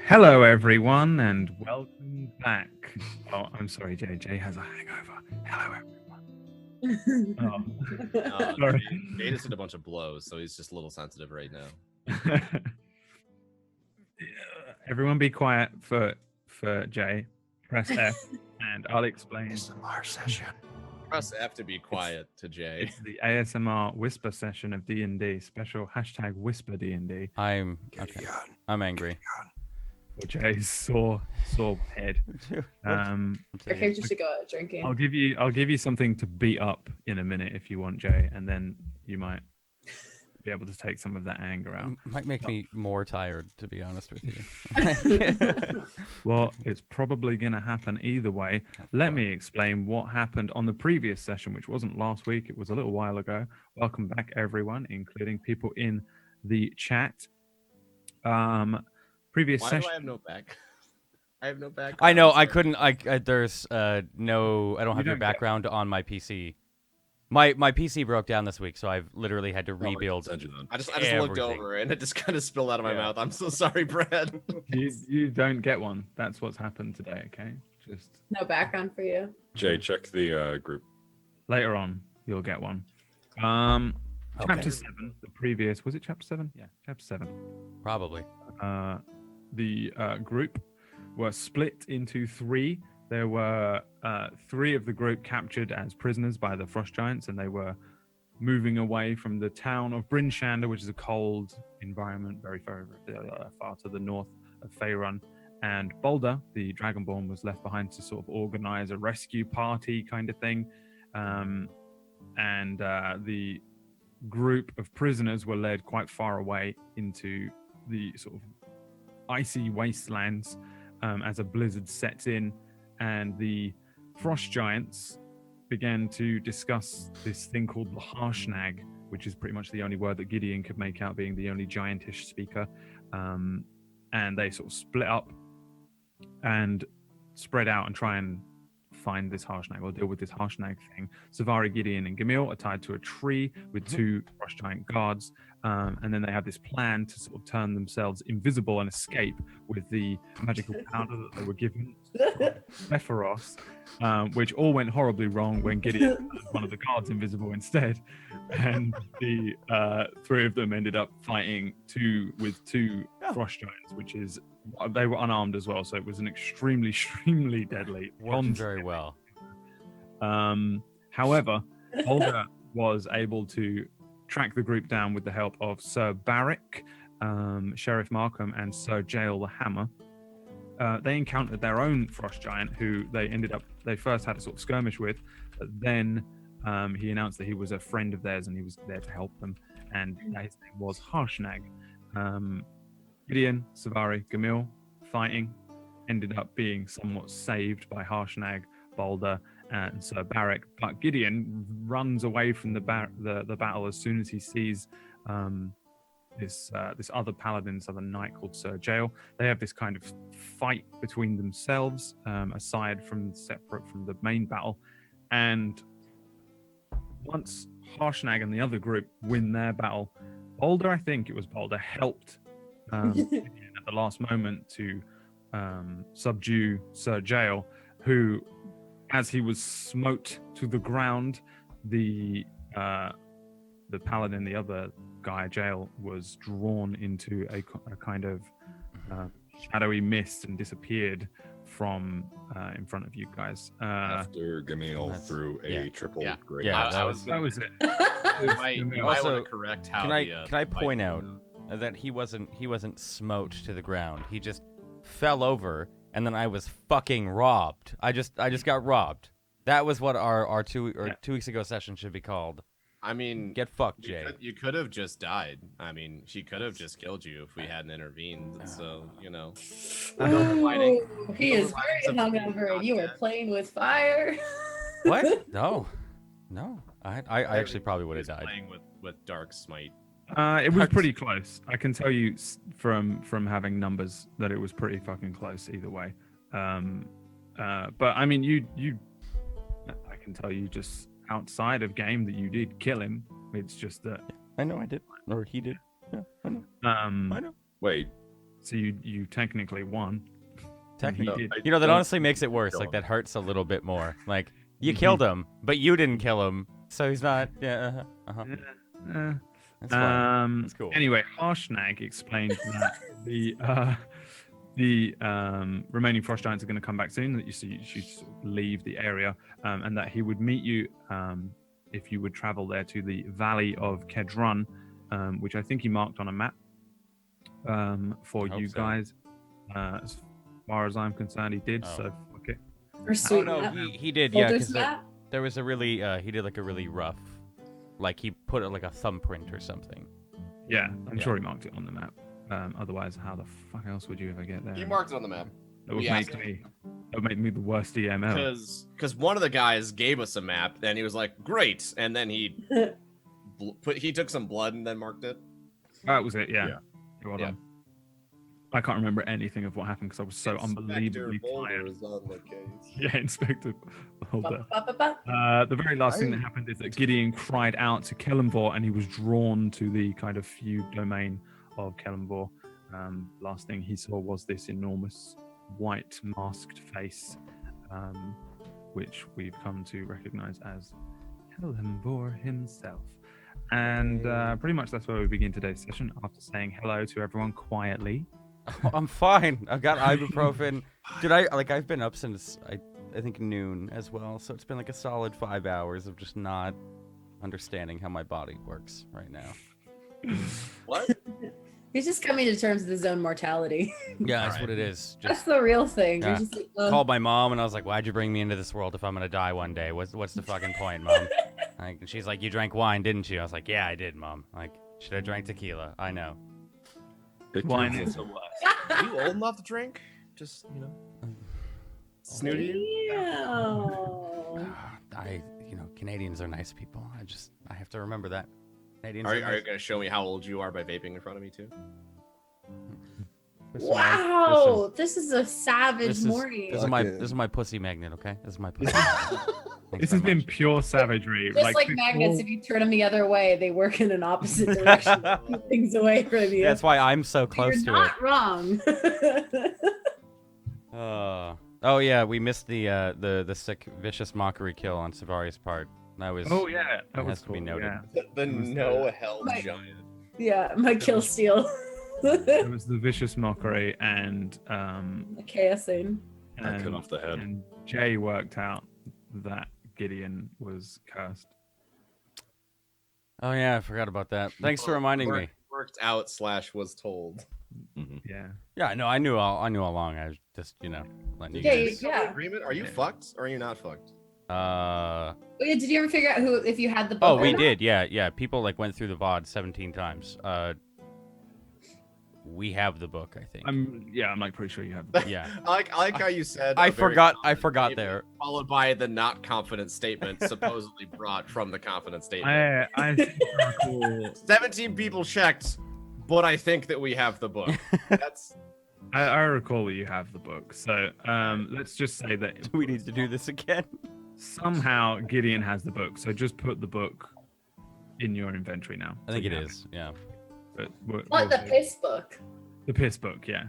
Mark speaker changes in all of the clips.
Speaker 1: Hello, everyone, and welcome back. Oh, I'm sorry, Jay has a hangover. Hello, everyone. Oh, sorry.
Speaker 2: Jay just did a bunch of blows, so he's just a little sensitive right now.
Speaker 1: Everyone, be quiet for Jay. Press F, and I'll explain.
Speaker 3: ASMR session.
Speaker 2: Press F to be quiet to Jay.
Speaker 1: It's the ASMR whisper session of D&D. Special hashtag whisper D&D.
Speaker 3: I'm okay. I'm angry.
Speaker 1: For Jay's sore head.
Speaker 4: Okay, just to go out drinking.
Speaker 1: I'll give you something to beat up in a minute if you want, Jay, and then you might be able to take some of that anger out.
Speaker 3: Might make me more tired, to be honest with you.
Speaker 1: Well, it's probably going to happen either way. Let me explain what happened on the previous session, which wasn't last week. It was a little while ago. Welcome back, everyone, including people in the chat. Previous
Speaker 2: Why
Speaker 1: session.
Speaker 2: do I have no back? I have no back.
Speaker 3: I know. I couldn't. There's no. I don't have your
Speaker 1: don't get-
Speaker 3: background on my PC. My PC broke down this week, so I've literally had to rebuild.
Speaker 2: I just looked
Speaker 3: everything.
Speaker 2: over and it just kind of spilled out of my
Speaker 3: Yeah.
Speaker 2: mouth. I'm so sorry, Brad.
Speaker 1: You don't get one. That's what's happened today. Okay, just
Speaker 4: No background for you.
Speaker 5: Jay, check the group.
Speaker 1: later on you'll get one.
Speaker 3: Okay.
Speaker 1: Chapter 7. The previous was it chapter 7? Yeah, chapter 7.
Speaker 3: Probably.
Speaker 1: The group were split into 3. There were 3 of the group captured as prisoners by the frost giants, and they were moving away from the town of Brinshander, which is a cold environment very far to the north of Faerun. And Boulder, the Dragonborn, was left behind to sort of organize a rescue party kind of thing. And the group of prisoners were led quite far away into the sort of icy wastelands as a blizzard sets in, and the frost giants began to discuss this thing called the Harshnag, which is pretty much the only word that Gideon could make out, being the only giantish speaker. And they sort of split up and spread out and try and find this Harshnag or deal with this Harshnag thing. Savari, Gideon, and Gamil are tied to a tree with 2 frost giant guards. And then they have this plan to sort of turn themselves invisible and escape with the magical powder that they were given, Sephiroth, which all went horribly wrong when Gideon turned one of the guards invisible instead. And the 3 of them ended up fighting 2 frost giants, which is, they were unarmed as well, so it was an extremely deadly.
Speaker 3: Worked very well.
Speaker 1: However, Olga was able to track the group down with the help of Sir Barrick, Sheriff Markham, and Sir Jael the Hammer. They encountered their own frost giant, who they first had a sort of skirmish with, but then he announced that he was a friend of theirs and he was there to help them, and his name was Harshnag. Gideon, Savari, Gamil fighting, ended up being somewhat saved by Harshnag, Boulder, and Sir Barrick. But Gideon runs away from the battle as soon as he sees this other paladin, this other knight called Sir Jael. They have this kind of fight between themselves, separate from the main battle. And once Harshnag and the other group win their battle, Boulder, I think it was Boulder, helped Gideon at the last moment to subdue Sir Jael, who, as he was smote to the ground, the paladin, the other guy, Jael, was drawn into a kind of shadowy mist and disappeared from in front of you guys.
Speaker 5: After Gamil threw a triple great.
Speaker 3: Yeah,
Speaker 2: that
Speaker 1: was it.
Speaker 2: You might want to correct how.
Speaker 3: Can I point out that he wasn't smote to the ground? He just fell over, and then I was fucking robbed. I just got robbed. That was what our 2 weeks ago session should be called.
Speaker 2: I mean,
Speaker 3: Get fucked, Jay.
Speaker 2: You could have just died. I mean, she could have just killed you if we hadn't intervened. So, you know.
Speaker 4: Oh, he is
Speaker 2: Silver
Speaker 4: very
Speaker 2: linings of
Speaker 4: hungover and you are
Speaker 2: content.
Speaker 4: playing with fire.
Speaker 3: What? No. I actually probably would have
Speaker 2: He was
Speaker 3: died.
Speaker 2: Playing with Dark Smite.
Speaker 1: It was pretty close. I can tell you from having numbers that it was pretty fucking close either way. But I mean, I can tell you just outside of game that you did kill him. It's just that
Speaker 3: I know I did, or he did. Yeah, I know.
Speaker 1: um
Speaker 3: I know.
Speaker 5: Wait,
Speaker 1: So you technically won.
Speaker 3: Technically.
Speaker 1: He did.
Speaker 3: You know, that
Speaker 5: don't
Speaker 3: honestly makes it worse.
Speaker 5: kill
Speaker 3: Like,
Speaker 5: him.
Speaker 3: that hurts a little bit more. Like, you killed him, but you didn't kill him, so he's not. Yeah,
Speaker 1: Eh,
Speaker 3: That's fine. That's cool.
Speaker 1: Anyway, Harshnag explained that the remaining frost giants are going to come back soon. That you should sort of leave the area, and that he would meet you if you would travel there to the Valley of Kedrun, which I think he marked on a map for
Speaker 3: I hope
Speaker 1: you
Speaker 3: so.
Speaker 1: guys. As far as I'm concerned, he did.
Speaker 3: Oh.
Speaker 1: So okay.
Speaker 4: Or sweet
Speaker 3: Oh no,
Speaker 4: map.
Speaker 3: he did. Yeah,
Speaker 4: Folder's
Speaker 3: because
Speaker 4: map?
Speaker 3: there was a really he did like a really rough, like he put like a thumbprint or something.
Speaker 1: Yeah, I'm
Speaker 3: Yeah.
Speaker 1: sure he marked it on the map. Otherwise, how the fuck else would you ever get there?
Speaker 2: He marked it on the map.
Speaker 1: That would
Speaker 2: We asked
Speaker 1: make me the worst DM ever.
Speaker 2: Because one of the guys gave us a map, and he was like, "Great," and then he he took some blood and then marked it.
Speaker 1: That was it. Yeah.
Speaker 5: Yeah.
Speaker 1: Well
Speaker 2: Yeah.
Speaker 1: done. I can't remember anything of what happened because I was so unbelievably tired.
Speaker 2: on the case.
Speaker 1: Yeah, Inspector Boulder.
Speaker 4: Ba-ba-ba-ba.
Speaker 1: The very last thing that happened is that Gideon cried out to Kellenvor, and he was drawn to the kind of feud domain of Kellenvor. Last thing he saw was this enormous white masked face, which we've come to recognize as Kellenvor himself. And pretty much that's where we begin today's session, after saying hello to everyone quietly.
Speaker 3: I'm fine. I've got ibuprofen. Dude, I've been up since I think noon as well, so it's been like a solid 5 hours of just not understanding how my body works right now.
Speaker 2: What?
Speaker 4: He's just coming to terms with his own mortality.
Speaker 3: Yeah, that's what it is.
Speaker 4: That's
Speaker 3: Just
Speaker 4: the real thing. You're
Speaker 3: Yeah.
Speaker 4: just like,
Speaker 3: called my mom and I was like, "Why'd you bring me into this world if I'm gonna die one day? What's the fucking point, mom?" Like, she's like, "You drank wine, didn't you?" I was like, "Yeah, I did, mom." Like, should have drank tequila. I know.
Speaker 1: Wine is the worst.
Speaker 2: Are you old enough to drink? Just, you know. Snooty?
Speaker 3: Canadians are nice people. I have to remember that. Canadians
Speaker 2: Are you
Speaker 3: nice.
Speaker 2: going to show me how old you are by vaping in front of me, too?
Speaker 3: This is my-
Speaker 4: Wow, this is a savage
Speaker 3: this is-
Speaker 4: morning.
Speaker 3: This is my pussy magnet, okay? This is my pussy magnet. Thanks
Speaker 1: This
Speaker 3: very
Speaker 1: has been
Speaker 3: much.
Speaker 1: pure savagery.
Speaker 4: Just like
Speaker 1: before-
Speaker 4: magnets, if you turn them the other way, they work in an opposite direction. to keep things away from you.
Speaker 3: That's why I'm so close
Speaker 4: You're
Speaker 3: to
Speaker 4: not wrong.
Speaker 3: it. Oh yeah, we missed the sick vicious mockery kill on Savari's part. That was
Speaker 1: Oh yeah, that
Speaker 3: that
Speaker 1: was
Speaker 3: has to be
Speaker 1: cool,
Speaker 3: noted.
Speaker 1: yeah.
Speaker 2: The no hell
Speaker 4: Right.
Speaker 2: giant.
Speaker 4: Yeah, my kill steal.
Speaker 1: It was the vicious mockery and
Speaker 4: Chaosing.
Speaker 5: I cut off the head.
Speaker 1: and Jay worked out that Gideon was cursed.
Speaker 3: Oh yeah, I forgot about that. Thanks for reminding me.
Speaker 2: Worked out / was told.
Speaker 5: Mhm.
Speaker 1: Yeah.
Speaker 3: Yeah, no, I knew all along. I was just letting you
Speaker 4: Yeah,
Speaker 3: guys.
Speaker 4: yeah.
Speaker 2: Agreement? Are you fucked or are you not fucked?
Speaker 4: Oh, yeah, did you ever figure out if you had the book?
Speaker 3: Oh,
Speaker 4: or
Speaker 3: we
Speaker 4: not?
Speaker 3: did. Yeah. People went through the VOD 17 times. We have the book, I think.
Speaker 1: I'm like pretty sure you have.
Speaker 3: Yeah.
Speaker 2: I like how you said.
Speaker 3: I
Speaker 2: a very
Speaker 3: forgot
Speaker 2: confident
Speaker 3: there.
Speaker 2: statement, Followed by the not confident statement, supposedly brought from the confident statement.
Speaker 1: I think I recall,
Speaker 2: 17 people checked, but I think that we have the book. That's
Speaker 1: I recall that you have the book. So let's just say that
Speaker 3: Do we need to do this again?
Speaker 1: somehow Gideon has the book. So just put the book in your inventory now.
Speaker 3: I think
Speaker 1: So
Speaker 3: it
Speaker 1: you have
Speaker 3: is. Yeah.
Speaker 1: But
Speaker 4: What, the piss book?
Speaker 1: The piss book, yeah.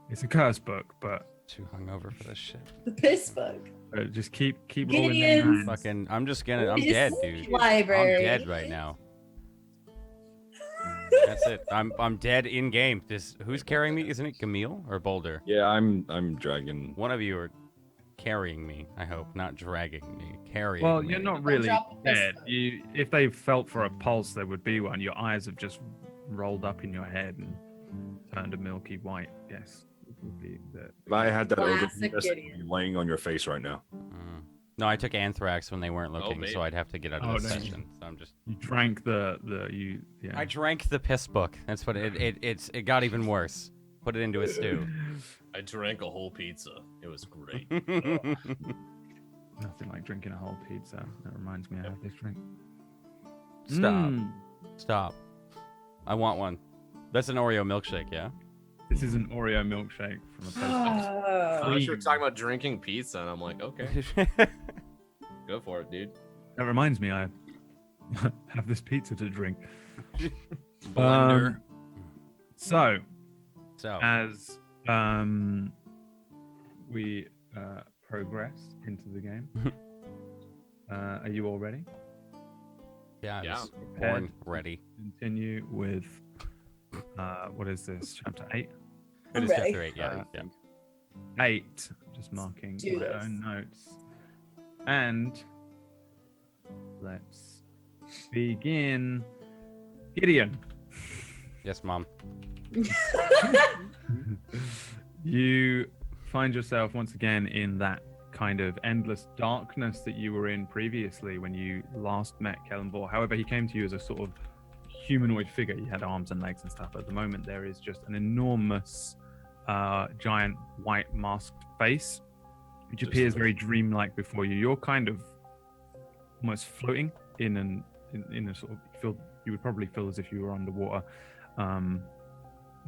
Speaker 1: It's a curse book, but
Speaker 3: Too hungover for this shit.
Speaker 4: The piss book.
Speaker 1: just keep rolling them
Speaker 4: Gideon's
Speaker 1: hands.
Speaker 3: Fucking, I'm
Speaker 4: Just
Speaker 3: dead, dude.
Speaker 4: Library.
Speaker 3: I'm dead right now. That's it. I'm dead in game. Who's carrying me? Isn't it Camille or Boulder?
Speaker 5: Yeah, I'm dragging.
Speaker 3: One of you are carrying me. I hope, not dragging me. Carrying.
Speaker 1: Well,
Speaker 3: me.
Speaker 1: you're not really
Speaker 4: drop the piss
Speaker 1: dead.
Speaker 4: book.
Speaker 1: If they felt for a pulse, there would be one. Your eyes have just rolled up in your head and turned a milky white. Yes, it would be the.
Speaker 5: If I had that
Speaker 4: Classic
Speaker 5: overview,
Speaker 4: Gideon.
Speaker 5: you'd be laying on your face right now.
Speaker 3: Mm. No, I took anthrax when they weren't looking,
Speaker 2: maybe.
Speaker 3: so I'd have to get out of
Speaker 1: Oh,
Speaker 3: this
Speaker 1: no.
Speaker 3: session. So I'm just.
Speaker 1: You drank the. Yeah.
Speaker 3: I drank the piss book. That's what it got even worse. Put it into a stew.
Speaker 2: I drank a whole pizza. It was great.
Speaker 1: Nothing like drinking a whole pizza. That reminds me, I have this drink.
Speaker 3: Stop.
Speaker 1: Mm,
Speaker 3: Stop. I want one. That's an Oreo milkshake, yeah?
Speaker 1: this is an Oreo milkshake from a place.
Speaker 2: I
Speaker 4: Oh.
Speaker 2: was sure talking about drinking pizza, and I'm like, okay, go for it, dude.
Speaker 1: That reminds me, I have this pizza to drink.
Speaker 3: Blender.
Speaker 1: So,
Speaker 3: So
Speaker 1: as we progress into the game, are you all ready?
Speaker 3: yeah,
Speaker 2: Yeah.
Speaker 3: I'm born ready.
Speaker 1: Continue with what is this? Chapter 8?
Speaker 3: It
Speaker 4: I'm
Speaker 3: is
Speaker 4: ready.
Speaker 3: chapter 8, yeah. yeah.
Speaker 1: 8. Just marking
Speaker 4: Do
Speaker 1: my
Speaker 4: this.
Speaker 1: own notes. And let's begin. Gideon.
Speaker 3: Yes, Mom.
Speaker 1: You find yourself once again in that kind of endless darkness that you were in previously when you last met Kellenvor. However, he came to you as a sort of humanoid figure. He had arms and legs and stuff. At the moment, there is just an enormous, giant white masked face, which
Speaker 5: Just
Speaker 1: appears
Speaker 5: a-
Speaker 1: very dreamlike before you. You're kind of almost floating in a sort of you would probably feel as if you were underwater.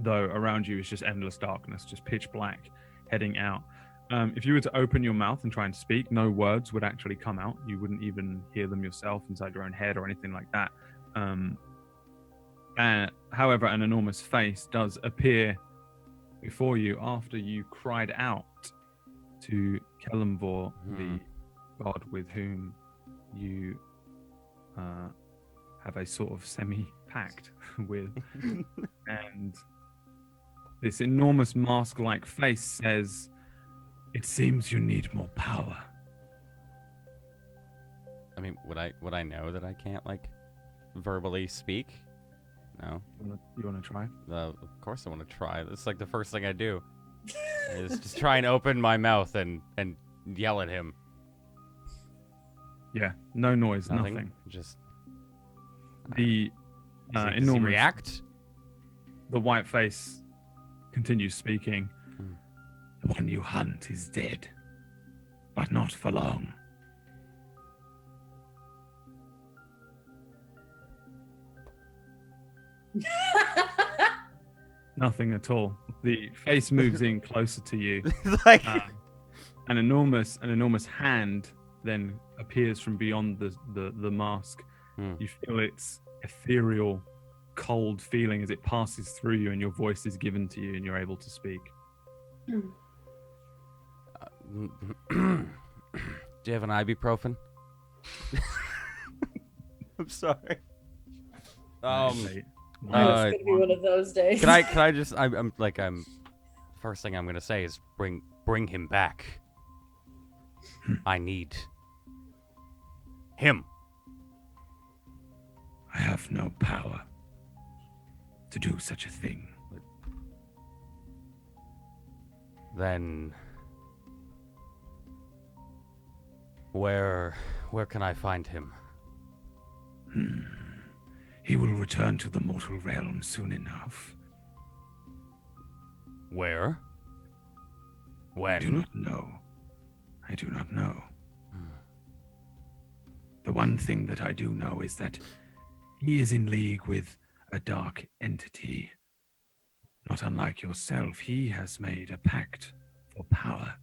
Speaker 1: Though around you is just endless darkness, just pitch black, heading out. If you were to open your mouth and try and speak, no words would actually come out. You wouldn't even hear them yourself inside your own head or anything like that. However, an enormous face does appear before you after you cried out to Kellenvor, the god with whom you have a sort of semi-pact with. And this enormous mask-like face says, "It seems you need more power."
Speaker 3: I mean, would I know that I can't like verbally speak? No.
Speaker 1: You want to try?
Speaker 3: Of course I want to try. It's like the first thing I do is just try and open my mouth and yell at him.
Speaker 1: Yeah, no noise, nothing.
Speaker 3: Just
Speaker 1: The
Speaker 3: does he
Speaker 1: enormous
Speaker 3: react?
Speaker 1: The white face continues speaking.
Speaker 3: Hmm.
Speaker 1: The one you hunt is dead, but not for long. Nothing at all. The face moves in closer to you.
Speaker 3: Like
Speaker 1: An enormous hand then appears from beyond the mask.
Speaker 3: Hmm.
Speaker 1: You feel its ethereal, cold feeling as it passes through you, and your voice is given to you, and you're able to speak.
Speaker 3: do you have an ibuprofen? I'm sorry.
Speaker 1: Nice.
Speaker 4: It's gonna be one of those days.
Speaker 3: Can I just I'm first thing I'm gonna say is bring him back. I need him.
Speaker 1: I have no power to do such a thing.
Speaker 3: Then where can I find him?
Speaker 1: He will return to the mortal realm soon enough.
Speaker 3: Where?
Speaker 1: I do
Speaker 3: When?
Speaker 1: not know. I do not know. The one thing that I do know is that he is in league with a dark entity. Not unlike yourself, he has made a pact for power.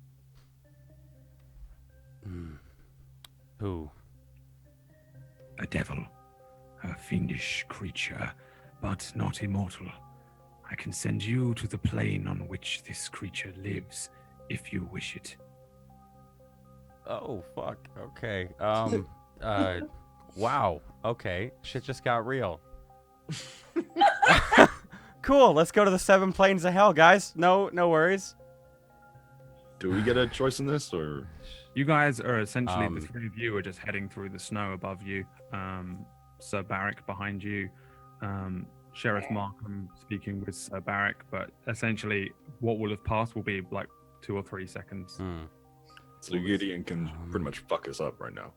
Speaker 3: Who?
Speaker 1: A devil, a fiendish creature, but not immortal. I can send you to the plane on which this creature lives, if you wish it.
Speaker 3: Oh fuck. Okay. Wow. Okay. Shit just got real. Cool. Let's go to the 7 planes of hell, guys. No worries.
Speaker 5: Do we get a choice in this, or
Speaker 1: You guys are essentially, the three of you are just heading through the snow above you. Sir Barrick behind you. Sheriff Markham speaking with Sir Barrick, but essentially what will have passed will be like 2 or 3 seconds.
Speaker 5: so Gideon can pretty much fuck us up right now?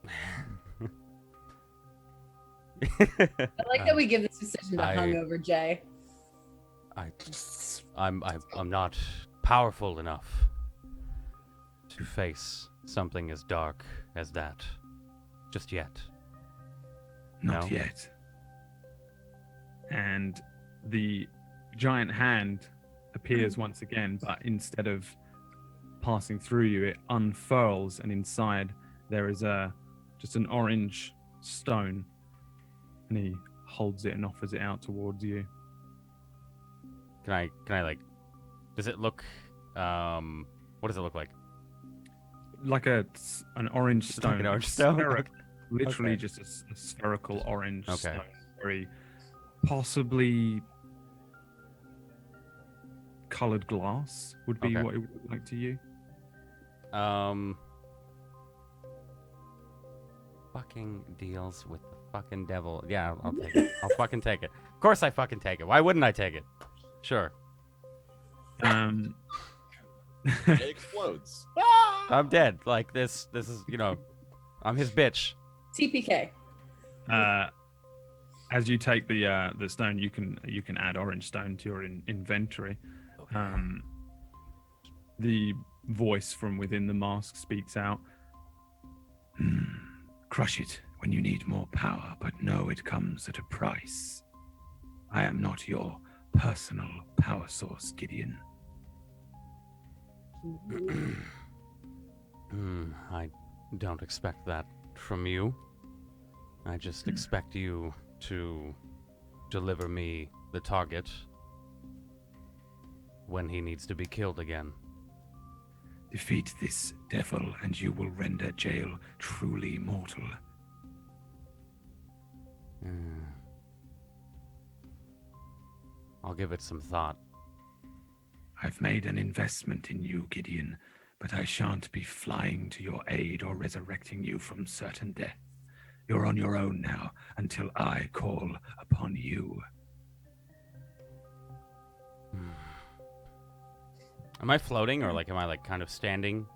Speaker 4: I like that we give this decision to
Speaker 3: I-
Speaker 4: hungover Jay.
Speaker 3: I'm not powerful enough to face something as dark as that just yet.
Speaker 1: Not
Speaker 3: No.
Speaker 1: yet. And the giant hand appears once again, but instead of passing through you, it unfurls, and inside there is just an orange stone, and he holds it and offers it out towards you.
Speaker 3: Can I like? Does it look? What does it look like?
Speaker 1: Like an orange
Speaker 3: It's
Speaker 1: stone.
Speaker 3: like an orange stone?
Speaker 1: Spheric- Literally
Speaker 3: Okay.
Speaker 1: just a spherical orange
Speaker 3: Okay.
Speaker 1: stone. Very possibly colored glass would be
Speaker 3: Okay.
Speaker 1: what it would look like to you.
Speaker 3: Fucking deals with the fucking devil. Yeah, I'll take it. I'll fucking take it. Of course I fucking take it. Why wouldn't I take it? Sure.
Speaker 1: Um,
Speaker 2: It explodes.
Speaker 3: I'm dead. Like this is, I'm his bitch.
Speaker 4: TPK.
Speaker 1: as you take the stone, you can add orange stone to your inventory. The voice from within the mask speaks out. Crush it when you need more power, but know it comes at a price. I am not your personal power source, Gideon.
Speaker 3: I don't expect that from you. I just expect you to deliver me the target when he needs to be killed again.
Speaker 1: Defeat this devil, and you will render Jail truly mortal.
Speaker 3: I'll give it some thought.
Speaker 1: I've made an investment in you, Gideon, but I shan't be flying to your aid or resurrecting you from certain death. You're on your own now until I call upon you.
Speaker 3: Am I floating, or like am I like kind of standing?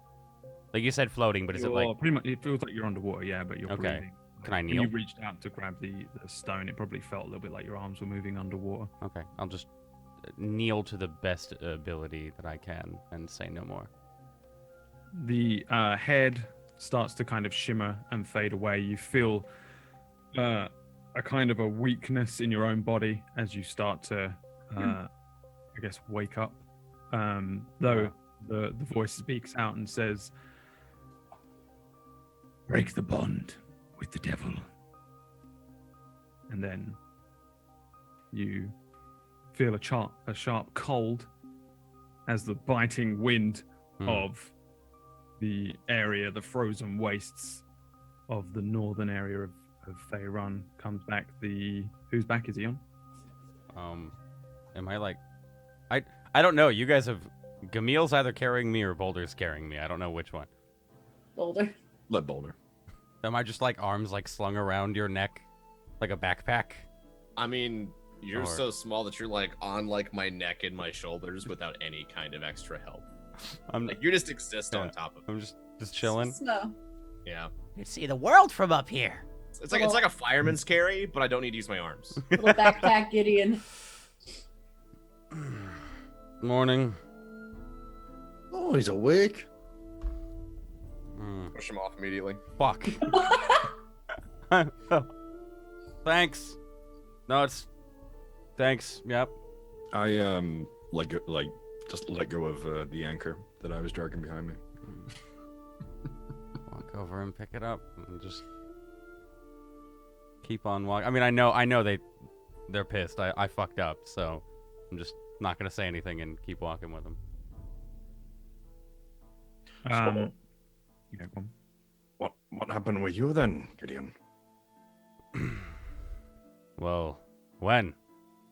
Speaker 3: Like you said floating, but is it like
Speaker 1: pretty much? It feels like you're underwater, yeah, but you're
Speaker 3: Okay.
Speaker 1: breathing.
Speaker 3: Can I
Speaker 1: When
Speaker 3: kneel?
Speaker 1: you reached out to grab the stone, it probably felt a little bit like your arms were moving underwater.
Speaker 3: Okay, I'll just kneel to the best ability that I can and say no more.
Speaker 1: The head starts to kind of shimmer and fade away. You feel a kind of a weakness in your own body as you start to, I guess, wake up. Though the voice speaks out and says, "Break the bond with the devil." And then you feel a sharp cold as the biting wind of the area, the frozen wastes of the northern area of Faerun comes back. Who's back? Is he on?
Speaker 3: Am I like I don't know. You guys have Gamil's either carrying me or Boulder's carrying me. I don't know which one.
Speaker 4: Boulder.
Speaker 5: Let Boulder.
Speaker 3: Am I just like arms like slung around your neck like a backpack?
Speaker 2: I mean, you're
Speaker 3: Or-
Speaker 2: so small that you're like on like my neck and my shoulders without any kind of extra help.
Speaker 3: I'm
Speaker 2: Like you just exist
Speaker 3: Yeah.
Speaker 2: on top of it.
Speaker 3: I'm just chilling.
Speaker 4: Snow.
Speaker 2: Yeah.
Speaker 6: You see the world from up here.
Speaker 2: It's like a fireman's carry, but I don't need to use my arms.
Speaker 4: Little backpack Gideon.
Speaker 3: Morning.
Speaker 5: Oh, he's awake.
Speaker 2: Push him off immediately.
Speaker 3: Fuck. Thanks. No, it's thanks. Yep.
Speaker 5: I just let go of the anchor that I was dragging behind me.
Speaker 3: Walk over and pick it up and just keep on walking. I mean, I know they're pissed. I fucked up, so I'm just not gonna say anything and keep walking with them.
Speaker 1: Yeah, go on.
Speaker 5: What happened with you then, Gideon?
Speaker 3: Well, when?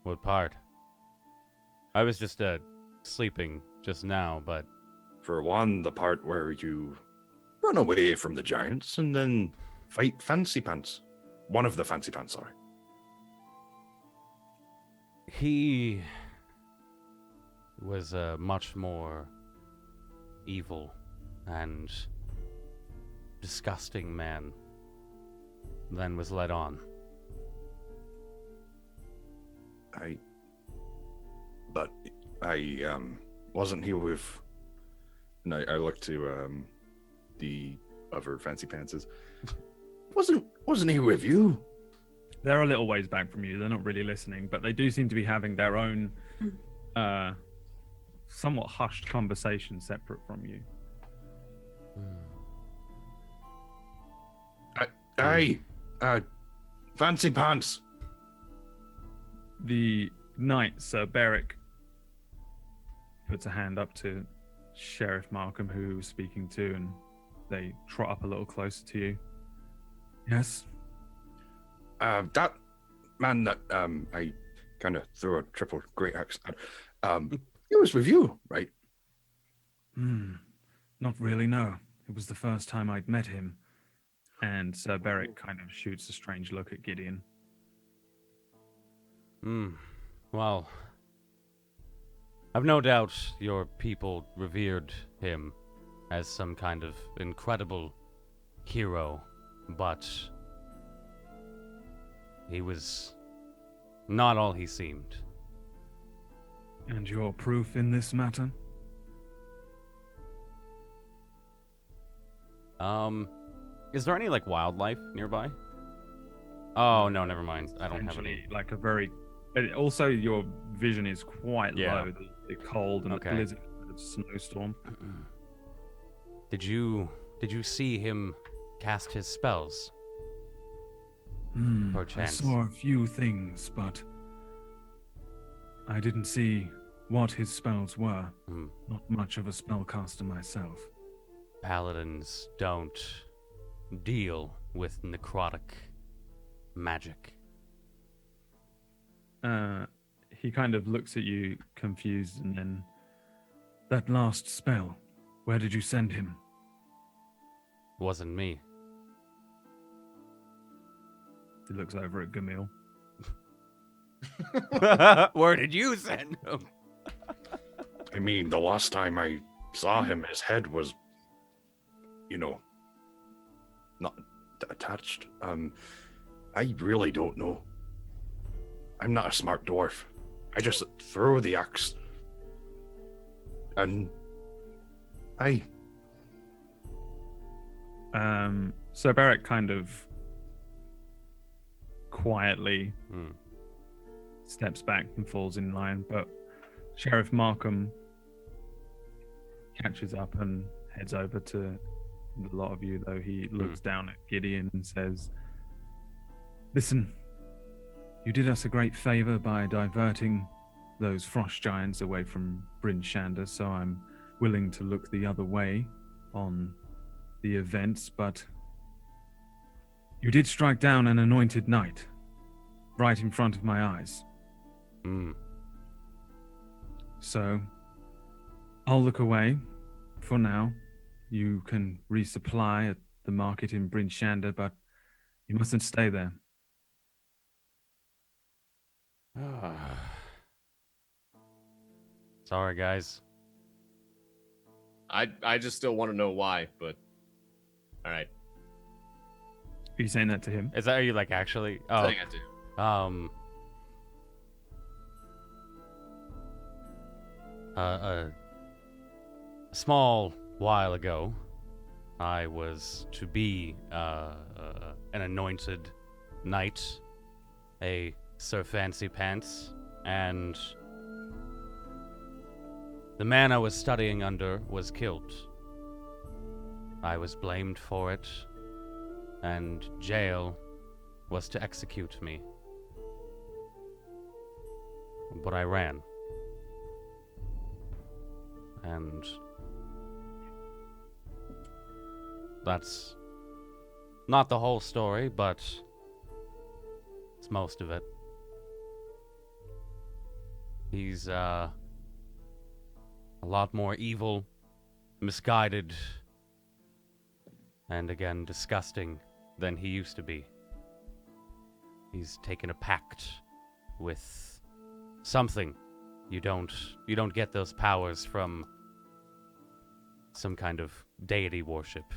Speaker 3: What part? I was just sleeping just now, but
Speaker 5: For one, the part where you run away from the giants and then fight Fancy Pants. One of the Fancy Pants, sorry.
Speaker 3: he was a much more evil and disgusting man than was led on.
Speaker 5: Wasn't he with... And I looked to the other Fancy Pantses. Wasn't he with you?
Speaker 1: They're a little ways back from you. They're not really listening, but they do seem to be having their own, somewhat hushed conversation separate from you.
Speaker 5: Hey, Fancy Pants.
Speaker 1: The knight, Sir Beric, puts a hand up to Sheriff Markham, who he was speaking to, and they trot up a little closer to you. Yes?
Speaker 5: That man that I kind of threw a triple great axe at, it was with you, right?
Speaker 1: Not really, no. It was the first time I'd met him. And Sir Beric kind of shoots a strange look at Gideon.
Speaker 3: Well, I've no doubt your people revered him as some kind of incredible hero, but he was not all he seemed.
Speaker 1: And your proof in this matter?
Speaker 3: Is there any, like, wildlife nearby? Oh, no, never mind. I don't have any.
Speaker 1: Essentially, like a very... Also, your vision is quite
Speaker 3: Yeah.
Speaker 1: low. The cold and
Speaker 3: Okay.
Speaker 1: the blizzard of snowstorm.
Speaker 3: Did you see him cast his spells?
Speaker 1: I
Speaker 3: Perchance.
Speaker 1: saw a few things, but I didn't see what his spells were. Not much of a spellcaster myself.
Speaker 3: Paladins don't deal with necrotic magic.
Speaker 1: He kind of looks at you confused, and then... That last spell, where did you send him?
Speaker 3: Wasn't me.
Speaker 1: He looks over at Gamil.
Speaker 3: Where did you send him?
Speaker 5: I mean, the last time I saw him, his head was, not attached. I really don't know. I'm not a smart dwarf. I just throw the axe. And
Speaker 1: So Beric kind of quietly steps back and falls in line, but Sheriff Markham catches up and heads over to the lot of you, though he looks down at Gideon and says, "Listen, you did us a great favor by diverting those frost giants away from Bryn Shander, so I'm willing to look the other way on the events, but you did strike down an anointed knight right in front of my eyes. So I'll look away for now. You can resupply at the market in Bryn Shander, but you mustn't stay there."
Speaker 3: Sorry, guys.
Speaker 2: I just still want to know why, but all right.
Speaker 1: Are you saying that to him?
Speaker 3: Are you, like, actually? Oh,
Speaker 2: Saying I do.
Speaker 3: A small while ago, I was to be an anointed knight, a Sir Fancy Pants, and the man I was studying under was killed. I was blamed for it, and jail was to execute me. But I ran. And that's not the whole story, but it's most of it. He's a lot more evil, misguided, and again, disgusting than he used to be. He's taken a pact with something. You don't get those powers from some kind of deity worship.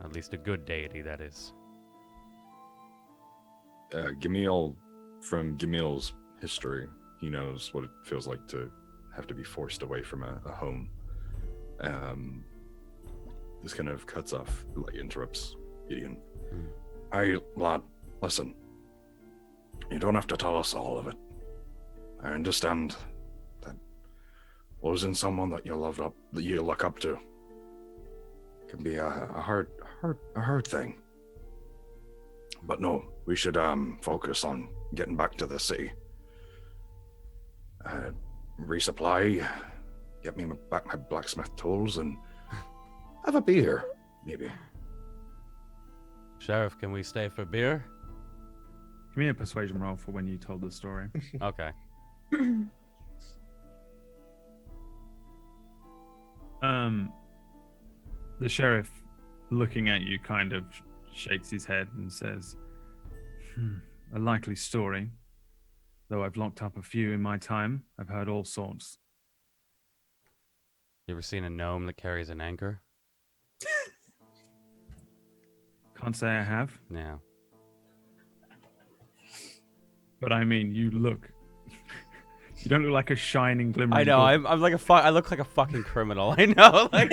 Speaker 3: At least a good deity, that is.
Speaker 5: Gamil, from Gamil's history, he knows what it feels like to have to be forced away from a home. This kind of cuts off, like, interrupts Gideon. Lad, listen. You don't have to tell us all of it. I understand that losing someone that you look up to, can be a hard thing. But no, we should focus on getting back to the city. Resupply get me back my blacksmith tools and have a beer, maybe.
Speaker 3: Sheriff, can we stay for beer?
Speaker 1: Give me a persuasion roll for when you told the story.
Speaker 3: Okay.
Speaker 1: The sheriff, looking at you, kind of shakes his head and says, a likely story. Though I've locked up a few in my time, I've heard all sorts.
Speaker 3: You ever seen a gnome that carries an anchor?
Speaker 1: Can't say I have,
Speaker 3: Yeah.
Speaker 1: but I mean, you look... you don't look like a shining glimmer.
Speaker 3: I know. I'm like I look like a fucking criminal. I know. Like.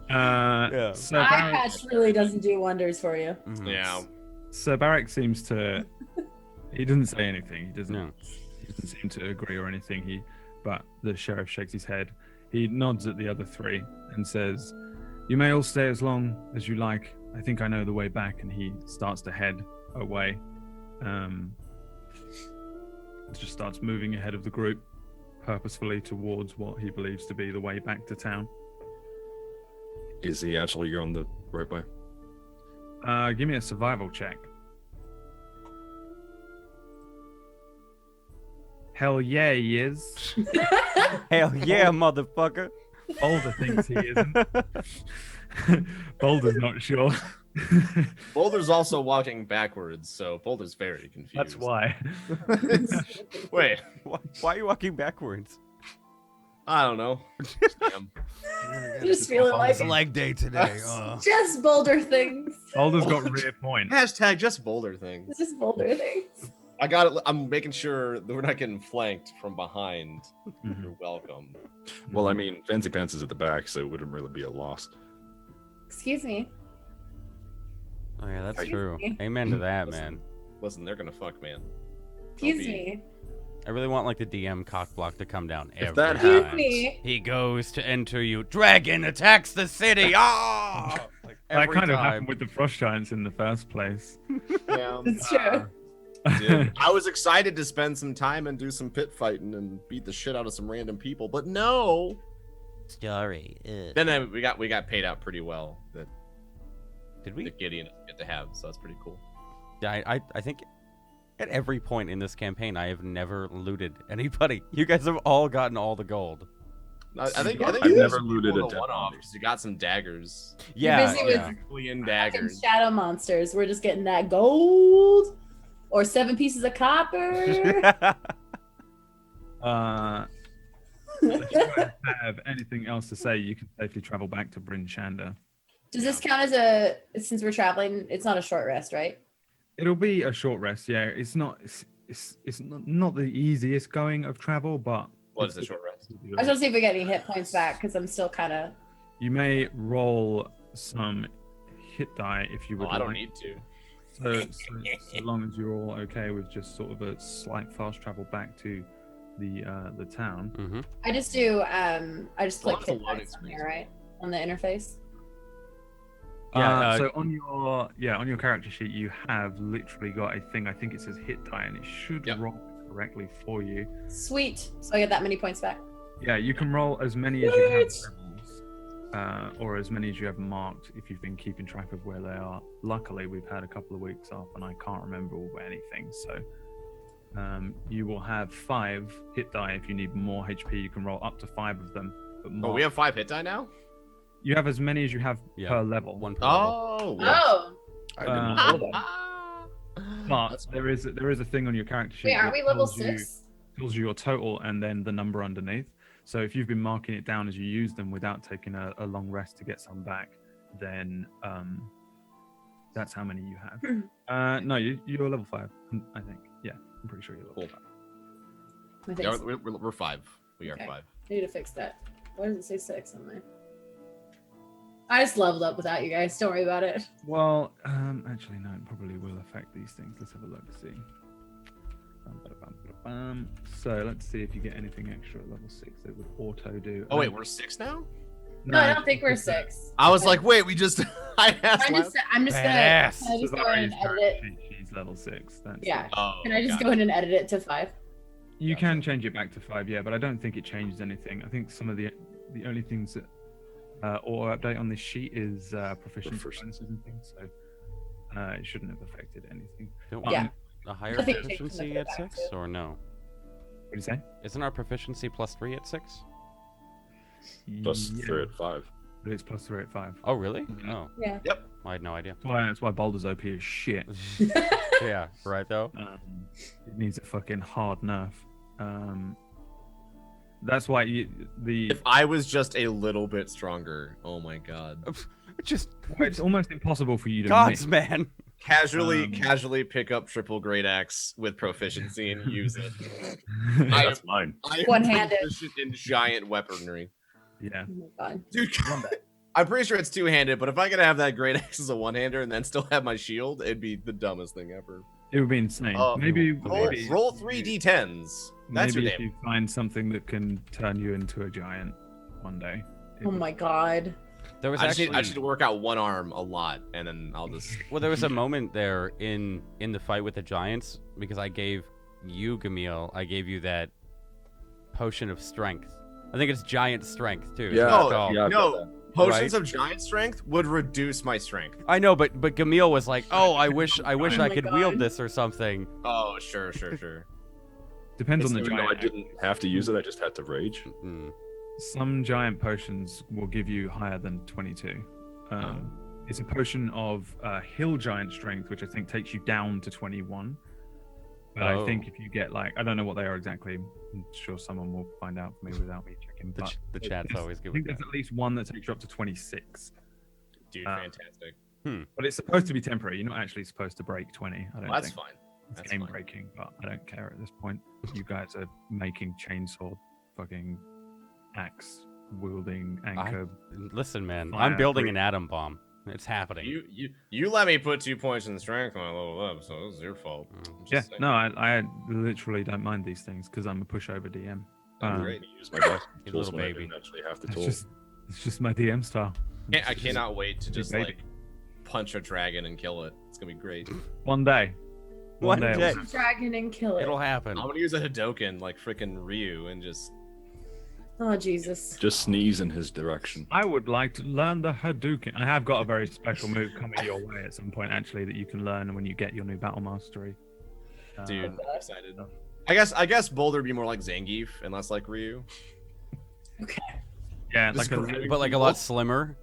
Speaker 3: Yeah.
Speaker 1: So
Speaker 4: Eye
Speaker 1: Barrack,
Speaker 4: patch really doesn't do wonders for you.
Speaker 3: Mhm.
Speaker 2: Yeah.
Speaker 1: so Barrack seems to... He doesn't say anything. He doesn't...
Speaker 3: No.
Speaker 1: He doesn't seem to agree or anything. But the sheriff shakes his head. He nods at the other three and says, "You may all stay as long as you like. I think I know the way back." And he starts to head away. Just starts moving ahead of the group, purposefully towards what he believes to be the way back to town.
Speaker 5: Is he actually going the right way?
Speaker 1: Give me a survival check. Hell yeah, he is.
Speaker 3: Hell yeah, motherfucker.
Speaker 1: Boulder thinks he isn't. Boulder's not sure.
Speaker 2: Boulder's also walking backwards, so Boulder's very confused.
Speaker 1: That's why.
Speaker 2: Wait,
Speaker 3: Why are you walking backwards?
Speaker 2: I don't know. Damn.
Speaker 4: Just feeling like
Speaker 3: It's leg day today.
Speaker 4: just boulder things.
Speaker 1: Boulder's got rear point.
Speaker 2: Hashtag just Boulder thing.
Speaker 4: It's just boulder things.
Speaker 2: I got it. I'm making sure that we're not getting flanked from behind.
Speaker 1: Mhm.
Speaker 2: You're welcome.
Speaker 5: Well, I mean, Fancy Pants is at the back, so it wouldn't really be a loss.
Speaker 4: Excuse me.
Speaker 3: Oh yeah, that's
Speaker 4: Excuse
Speaker 3: true.
Speaker 4: me.
Speaker 3: Amen to that,
Speaker 2: Listen.
Speaker 3: man.
Speaker 2: Listen, they're gonna fuck, man.
Speaker 4: Excuse
Speaker 2: be-
Speaker 4: me.
Speaker 3: I really want like the DM cock block to come down every
Speaker 5: that
Speaker 3: time.
Speaker 4: Excuse me.
Speaker 3: He goes to enter you. Dragon attacks the city. Ah! Like,
Speaker 1: That
Speaker 3: every
Speaker 1: kind of
Speaker 3: time.
Speaker 1: happened with the frost giants in the first place.
Speaker 2: Yeah.
Speaker 4: It's true.
Speaker 2: Dude, I was excited to spend some time and do some pit fighting and beat the shit out of some random people, but no.
Speaker 6: Story.
Speaker 2: Then we got paid out pretty well. That
Speaker 3: Did we?
Speaker 2: the Gideon get to have, so that's pretty cool.
Speaker 3: Yeah, I think at every point in this campaign, I have never looted anybody. You guys have all gotten all the gold.
Speaker 2: I think
Speaker 5: I've
Speaker 2: you
Speaker 5: never
Speaker 2: guys
Speaker 5: looted
Speaker 2: pulled
Speaker 5: a dead
Speaker 2: one-off
Speaker 5: body.
Speaker 2: 'cause you got some daggers.
Speaker 3: Yeah,
Speaker 4: busy with-
Speaker 3: yeah.
Speaker 2: Million
Speaker 4: Fucking
Speaker 2: daggers.
Speaker 4: shadow monsters. We're just getting that gold or 7 pieces of copper.
Speaker 1: If you guys have anything else to say, you can safely travel back to Bryn Shander.
Speaker 4: Does this count as a, since we're traveling, it's not a short rest, right?
Speaker 1: It'll be a short rest, yeah. It's not not the easiest going of travel, but
Speaker 2: What is the short rest?
Speaker 4: I just want to see if we get any hit points back because I'm still kind of.
Speaker 1: You may roll some hit die if you
Speaker 2: Oh,
Speaker 1: would
Speaker 2: I don't
Speaker 1: like.
Speaker 2: need to.
Speaker 1: So long as you're all okay with just sort of a slight fast travel back to the town.
Speaker 3: Mm-hmm.
Speaker 4: I just do. I just click
Speaker 2: Lots of
Speaker 4: hit
Speaker 2: loading
Speaker 4: dice on
Speaker 2: screens.
Speaker 4: here, right? On the interface.
Speaker 3: Yeah,
Speaker 1: So on your character sheet, you have literally got a thing. I think it says hit die, and it should
Speaker 2: Yep.
Speaker 1: roll correctly for you.
Speaker 4: Sweet. So I get that many points back.
Speaker 1: Yeah, you can roll as many as you have
Speaker 4: What?
Speaker 1: levels, or as many as you have marked if you've been keeping track of where they are. Luckily, we've had a couple of weeks off, and I can't remember anything. So you will have 5 hit die. If you need more HP, you can roll up to 5 of them. But
Speaker 2: Oh,
Speaker 1: mark-
Speaker 2: we have 5 hit die now?
Speaker 1: you have as many as you have
Speaker 3: Yeah.
Speaker 1: per level.
Speaker 3: One per level.
Speaker 2: Oh.
Speaker 4: Oh,
Speaker 5: I didn't
Speaker 1: Uh,
Speaker 5: know that.
Speaker 1: But
Speaker 2: That's
Speaker 1: there is a thing on your character sheet.
Speaker 4: wait, aren't
Speaker 1: that
Speaker 4: we level
Speaker 1: tells you-
Speaker 4: 6?
Speaker 1: tells you your total and then the number underneath. So if you've been marking it down as you use them without taking a long rest to get some back, then that's how many you have. No, you're level 5, I think. Yeah, I'm pretty sure you're level
Speaker 2: Cool.
Speaker 1: 5.
Speaker 4: I think
Speaker 2: Yeah,
Speaker 4: so.
Speaker 2: we're 5. We are
Speaker 4: Okay.
Speaker 2: 5.
Speaker 4: I need to fix that. Why does it say 6 on mine? I just leveled up without you guys. Don't worry about it.
Speaker 1: Well, actually, no, it probably will affect these things. Let's have a look, see. So let's see if you get anything extra at level 6 that would auto do.
Speaker 2: Oh, wait, we're 6 now?
Speaker 4: No, I don't think we're 6.
Speaker 2: I was like, wait, we just. I asked
Speaker 4: I'm
Speaker 2: last-
Speaker 4: just gonna.
Speaker 3: Badass.
Speaker 4: Can I just go in and edit it?
Speaker 1: She's level 6. That's
Speaker 4: Yeah.
Speaker 2: Oh,
Speaker 4: Can I just
Speaker 2: got
Speaker 4: go
Speaker 2: it.
Speaker 4: in and edit it to 5?
Speaker 1: You can change it back to 5, yeah, but I don't think it changes anything. I think some of the only things that auto update on this sheet is proficiency bonuses and things, so it shouldn't have affected anything.
Speaker 3: Don't
Speaker 4: Yeah.
Speaker 3: a higher
Speaker 4: I think it
Speaker 3: proficiency
Speaker 4: takes
Speaker 3: at
Speaker 4: them
Speaker 3: 6
Speaker 4: back,
Speaker 3: or no?
Speaker 1: What do you say?
Speaker 3: Isn't our proficiency +3 at 6?
Speaker 5: Plus
Speaker 1: Yeah,
Speaker 5: 3 at 5.
Speaker 1: but it's +3 at 5.
Speaker 3: Oh, really? Oh,
Speaker 4: Yeah.
Speaker 3: I had no idea.
Speaker 1: That's why Boulder's OP is shit.
Speaker 3: Yeah, right though.
Speaker 1: It needs a fucking hard nerf. That's why
Speaker 2: If I was just a little bit stronger, oh my god.
Speaker 3: Just
Speaker 1: it's almost impossible for you to
Speaker 3: gods,
Speaker 1: miss.
Speaker 3: man.
Speaker 2: Casually pick up triple great axe with proficiency and use it.
Speaker 5: That's mine.
Speaker 2: I am
Speaker 4: One-handed.
Speaker 2: proficient in giant weaponry.
Speaker 1: Yeah.
Speaker 4: Oh my god.
Speaker 2: Dude, I'm pretty sure it's two-handed, but if I could have that great axe as a one-hander and then still have my shield, it'd be the dumbest thing ever.
Speaker 1: It would be insane.
Speaker 2: Maybe
Speaker 1: maybe
Speaker 2: roll 3 d10s. That's
Speaker 1: maybe
Speaker 2: your
Speaker 1: if
Speaker 2: name.
Speaker 1: you find something that can turn you into a giant one day.
Speaker 4: Oh my god.
Speaker 3: There was
Speaker 2: I just
Speaker 3: actually
Speaker 2: need to work out one arm a lot, and then I'll just.
Speaker 3: well, there was a moment there in the fight with the giants because I gave you, Gamil, I gave you that potion of strength. I think it's giant strength too. is
Speaker 5: Yeah,
Speaker 3: what it's
Speaker 2: No,
Speaker 3: called.
Speaker 5: yeah.
Speaker 2: no. Potions
Speaker 3: Right?
Speaker 2: of giant strength would reduce my strength.
Speaker 3: I know, but Gamil was like, "Oh, I wish
Speaker 4: Oh
Speaker 3: I
Speaker 4: my
Speaker 3: could wield
Speaker 4: God.
Speaker 3: this or something."
Speaker 2: Oh, sure.
Speaker 1: Depends on the
Speaker 5: Even though I
Speaker 1: giant.
Speaker 5: didn't have to use it, I just had to rage.
Speaker 3: Mm.
Speaker 1: Some giant potions will give you higher than 22. It's a potion of hill giant strength, which I think takes you down to 21. But I think if you get I don't know what they are exactly. I'm sure someone will find out for me without me checking.
Speaker 3: The,
Speaker 1: But
Speaker 3: the chat's
Speaker 1: there's-
Speaker 3: always
Speaker 1: I
Speaker 3: good
Speaker 1: think
Speaker 3: with
Speaker 1: there's
Speaker 3: that.
Speaker 1: at least one that takes you up to 26.
Speaker 2: Dude,
Speaker 1: Um,
Speaker 2: fantastic.
Speaker 1: But it's supposed to be temporary. You're not actually supposed to break 20. I don't
Speaker 2: Well, that's
Speaker 1: think.
Speaker 2: fine.
Speaker 1: It's
Speaker 2: That's
Speaker 1: game
Speaker 2: fine.
Speaker 1: breaking, but I don't care at this point. You guys are making chainsaw fucking axe wielding anchor.
Speaker 3: Listen, man,
Speaker 1: Fire
Speaker 3: I'm building
Speaker 1: free.
Speaker 3: an atom bomb. It's happening.
Speaker 2: You let me put 2 points in strength when I level up, so it was your fault.
Speaker 3: Mm.
Speaker 2: I'm just
Speaker 1: Yeah,
Speaker 2: saying.
Speaker 1: no, I literally don't mind these things because I'm a pushover DM.
Speaker 2: Oh, great.
Speaker 5: I use my dice
Speaker 3: You
Speaker 5: tools
Speaker 3: little
Speaker 5: when I
Speaker 3: baby.
Speaker 5: didn't actually have the
Speaker 1: It's
Speaker 5: tools.
Speaker 1: just my DM style.
Speaker 2: I cannot wait to just
Speaker 1: baby.
Speaker 2: punch a dragon and kill it. It's gonna be great.
Speaker 1: One day.
Speaker 3: One
Speaker 1: day.
Speaker 3: day.
Speaker 4: Dragon and kill it.
Speaker 3: It'll happen.
Speaker 2: I'm gonna use a Hadoken like freaking Ryu and just.
Speaker 4: Oh Jesus.
Speaker 5: Just sneeze in his direction.
Speaker 1: I would like to learn the Hadouken. I have got a very special move coming your way at some point, actually, that you can learn when you get your new battle mastery.
Speaker 2: Dude, I'm excited. I guess Boulder would be more like Zangief and less like Ryu.
Speaker 1: Yeah,
Speaker 2: Just
Speaker 1: like a,
Speaker 2: grabbing
Speaker 3: But like a lot slimmer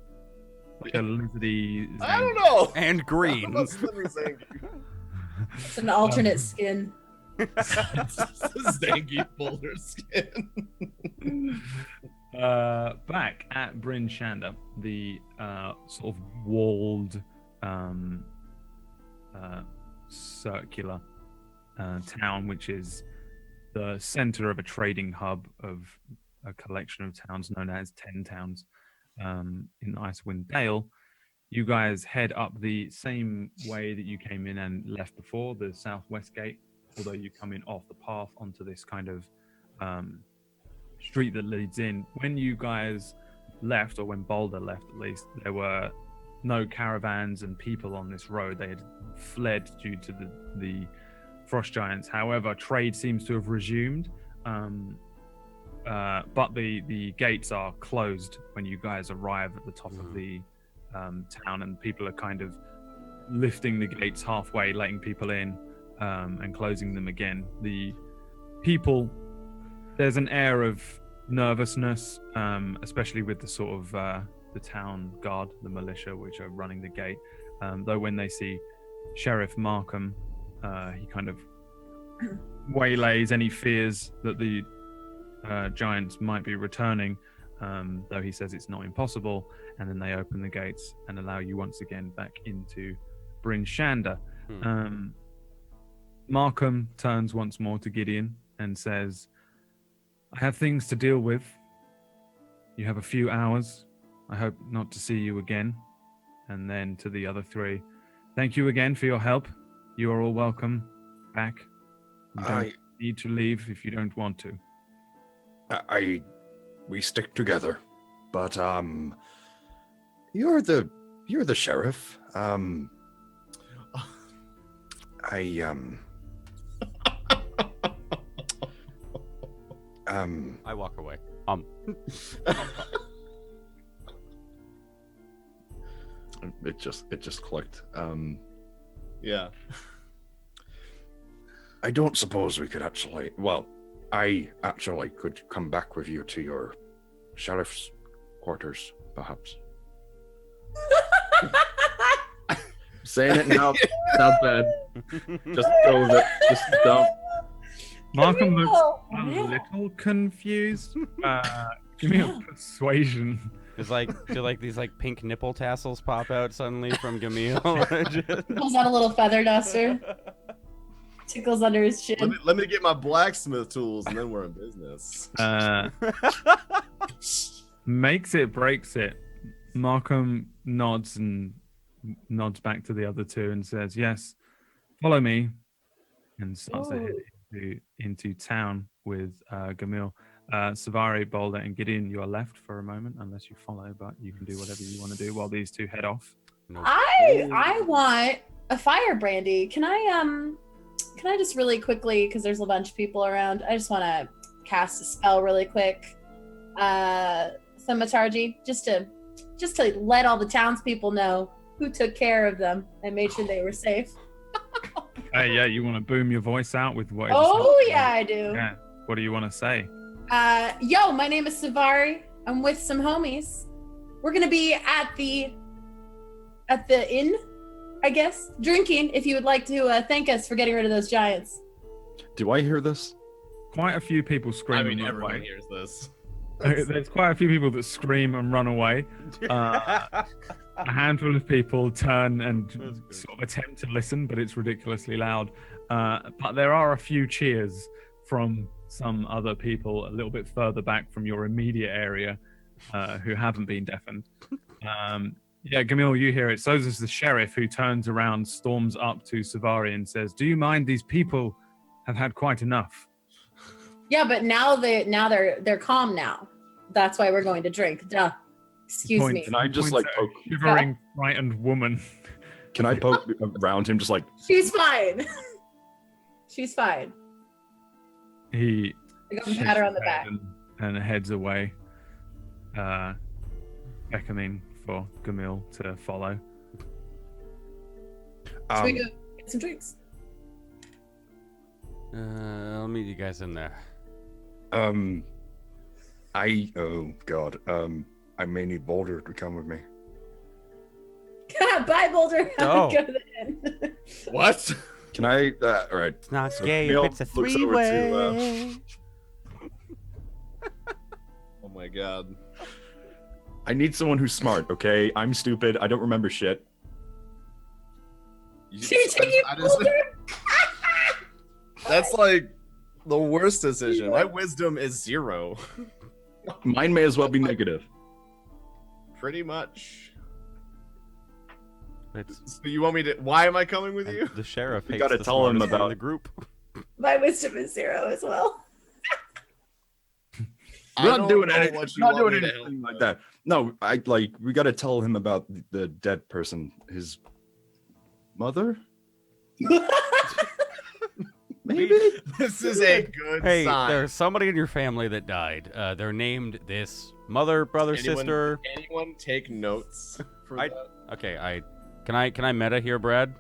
Speaker 1: like a lizardy.
Speaker 2: I don't know.
Speaker 3: and green.
Speaker 2: What's slimmer Zangief?
Speaker 4: It's an alternate skin.
Speaker 2: Zangief Boulder skin.
Speaker 1: Back at Bryn Shander, the sort of walled, circular town, which is the center of a trading hub of a collection of towns known as 10 Towns in Icewind Dale. You guys head up the same way that you came in and left before, the southwest gate, although you come in off the path onto this kind of street that leads in. When you guys left, or when Boulder left at least, there were no caravans and people on this road. They had fled due to the frost giants. However, trade seems to have resumed, but the gates are closed when you guys arrive at the top of the town, and people are kind of lifting the gates halfway, letting people in, and closing them again. The people, there's an air of nervousness, especially with the sort of the town guard, the militia, which are running the gate. Though when they see Sheriff Markham, he kind of waylays any fears that the giants might be returning, though he says it's not impossible, and then they open the gates and allow you once again back into Bryn Shander. Markham turns once more to Gideon and says, I have things to deal with. You have a few hours. I hope not to see you again. And then to the other three, thank you again for your help. You are all welcome back. You don't need to leave if you don't want to.
Speaker 5: We stick together, but you're the sheriff.
Speaker 3: I walk away.
Speaker 5: It just clicked.
Speaker 2: Yeah.
Speaker 5: I don't suppose we could actually. Well, I actually could come back with you to your sheriff's quarters, perhaps. Saying it now sounds bad. Just go with it. Just don't.
Speaker 1: Markham looks
Speaker 4: Oh,
Speaker 1: a
Speaker 4: yeah.
Speaker 1: little confused. Give me a persuasion.
Speaker 3: There's do these pink nipple tassels pop out suddenly from Gamil?
Speaker 4: Pulls out a little feather duster. Tickles under his chin.
Speaker 2: Let me get my blacksmith tools, and then we're in business.
Speaker 1: Makes it, breaks it. Markham nods back to the other two and says, "Yes, follow me," and starts to head into town with Gamil. Savari, Boulder, and Gideon, you are left for a moment, unless you follow, but you can do whatever you want to do while these two head off.
Speaker 3: Nope.
Speaker 4: I want a fire brandy. Can I just really quickly, because there's a bunch of people around, I just want to cast a spell really quick. Thaumaturgy, just to let all the townspeople know who took care of them and made sure they were safe.
Speaker 1: Yeah, you want to boom your voice out with what?
Speaker 4: Oh yeah, I do.
Speaker 1: Yeah. What do you want to say?
Speaker 4: Yo, my name is Savari. I'm with some homies. We're gonna be at the inn, I guess, drinking. If you would like to thank us for getting rid of those giants.
Speaker 5: Do I hear this?
Speaker 1: Quite a few people scream.
Speaker 2: I mean,
Speaker 1: and run
Speaker 2: everyone
Speaker 1: away.
Speaker 2: hears this.
Speaker 1: There's quite a few people that scream and run away. A handful of people turn and sort of attempt to listen, but it's ridiculously loud. But there are a few cheers from some other people a little bit further back from your immediate area who haven't been deafened. Yeah, Gamil, you hear it. So does the sheriff, who turns around, storms up to Savari and says, "Do you mind? These people have had quite enough."
Speaker 4: Yeah, but now they're calm now. That's why we're going to drink. Duh. Excuse me.
Speaker 5: Can I just
Speaker 1: Points
Speaker 5: like
Speaker 1: at a
Speaker 5: poke?
Speaker 1: shivering, frightened woman.
Speaker 5: Can I poke around him, just like?
Speaker 4: She's fine. She's fine.
Speaker 1: He
Speaker 4: I go and pat her on the
Speaker 1: shakes
Speaker 4: back.
Speaker 1: his head and heads away, beckoning for Gamil to follow.
Speaker 4: So we go get some drinks.
Speaker 3: I'll meet you guys in there.
Speaker 5: Oh God. I may need Boulder to come with me.
Speaker 4: Bye, Boulder.
Speaker 3: Oh.
Speaker 4: Go to the inn.
Speaker 2: What?
Speaker 5: Can I? All right.
Speaker 3: It's not
Speaker 5: So
Speaker 3: gay
Speaker 5: Camille
Speaker 3: if it's a
Speaker 5: looks over to,
Speaker 3: three-way.
Speaker 2: Oh my god.
Speaker 5: I need someone who's smart. Okay, I'm stupid. I don't remember shit.
Speaker 2: You-
Speaker 4: You're taking
Speaker 2: that is-
Speaker 4: Boulder?
Speaker 2: That's like the worst decision. My wisdom is 0.
Speaker 5: Mine may as well be negative.
Speaker 2: Pretty much.
Speaker 3: It's,
Speaker 2: So you want me to? Why am I coming with you?
Speaker 3: the sheriff
Speaker 5: You
Speaker 3: hates
Speaker 5: gotta
Speaker 3: the
Speaker 5: tell him
Speaker 3: smartest one in
Speaker 5: about-
Speaker 3: the group.
Speaker 4: My wisdom is 0 as well.
Speaker 2: I
Speaker 5: We're
Speaker 2: don't
Speaker 5: not doing
Speaker 2: know
Speaker 5: anything.
Speaker 2: what you
Speaker 5: Not
Speaker 2: want
Speaker 5: doing
Speaker 2: me to
Speaker 5: anything
Speaker 2: help
Speaker 5: like that. No, we got to tell him about the dead person. His mother. Maybe.
Speaker 2: This is a good
Speaker 3: Hey,
Speaker 2: sign.
Speaker 3: there's somebody in your family that died. They're named this mother, brother, sister.
Speaker 2: Anyone take notes for
Speaker 3: I-
Speaker 2: that?
Speaker 3: Okay, can I meta here, Brad?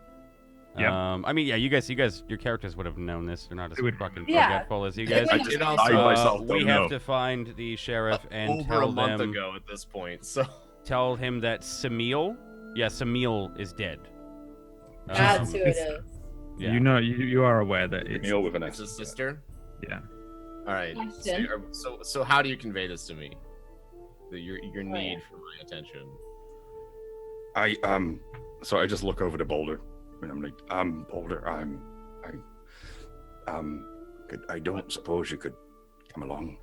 Speaker 1: Yeah.
Speaker 3: I mean, yeah, you guys, your characters would have known this. They're not as
Speaker 1: They would-
Speaker 3: fucking
Speaker 4: Yeah.
Speaker 3: forgetful as you
Speaker 4: They
Speaker 3: guys.
Speaker 4: would
Speaker 5: I just
Speaker 4: know.
Speaker 5: I myself
Speaker 3: we
Speaker 5: don't
Speaker 3: have
Speaker 5: know.
Speaker 3: to find the sheriff and
Speaker 2: Over
Speaker 3: tell
Speaker 2: a month
Speaker 3: them,
Speaker 2: ago at this point. So
Speaker 3: tell him that Samil is dead.
Speaker 4: That's who it
Speaker 1: it's-
Speaker 4: is.
Speaker 3: Yeah.
Speaker 1: You know, you are aware that it's
Speaker 5: Camille with an
Speaker 2: it's
Speaker 5: X.
Speaker 2: a sister.
Speaker 1: yeah.
Speaker 2: All right.
Speaker 4: Question.
Speaker 2: So how do you convey this to me? Your need for my attention.
Speaker 5: So I just look over to Boulder, and I'm like, Boulder, I don't suppose you could come along.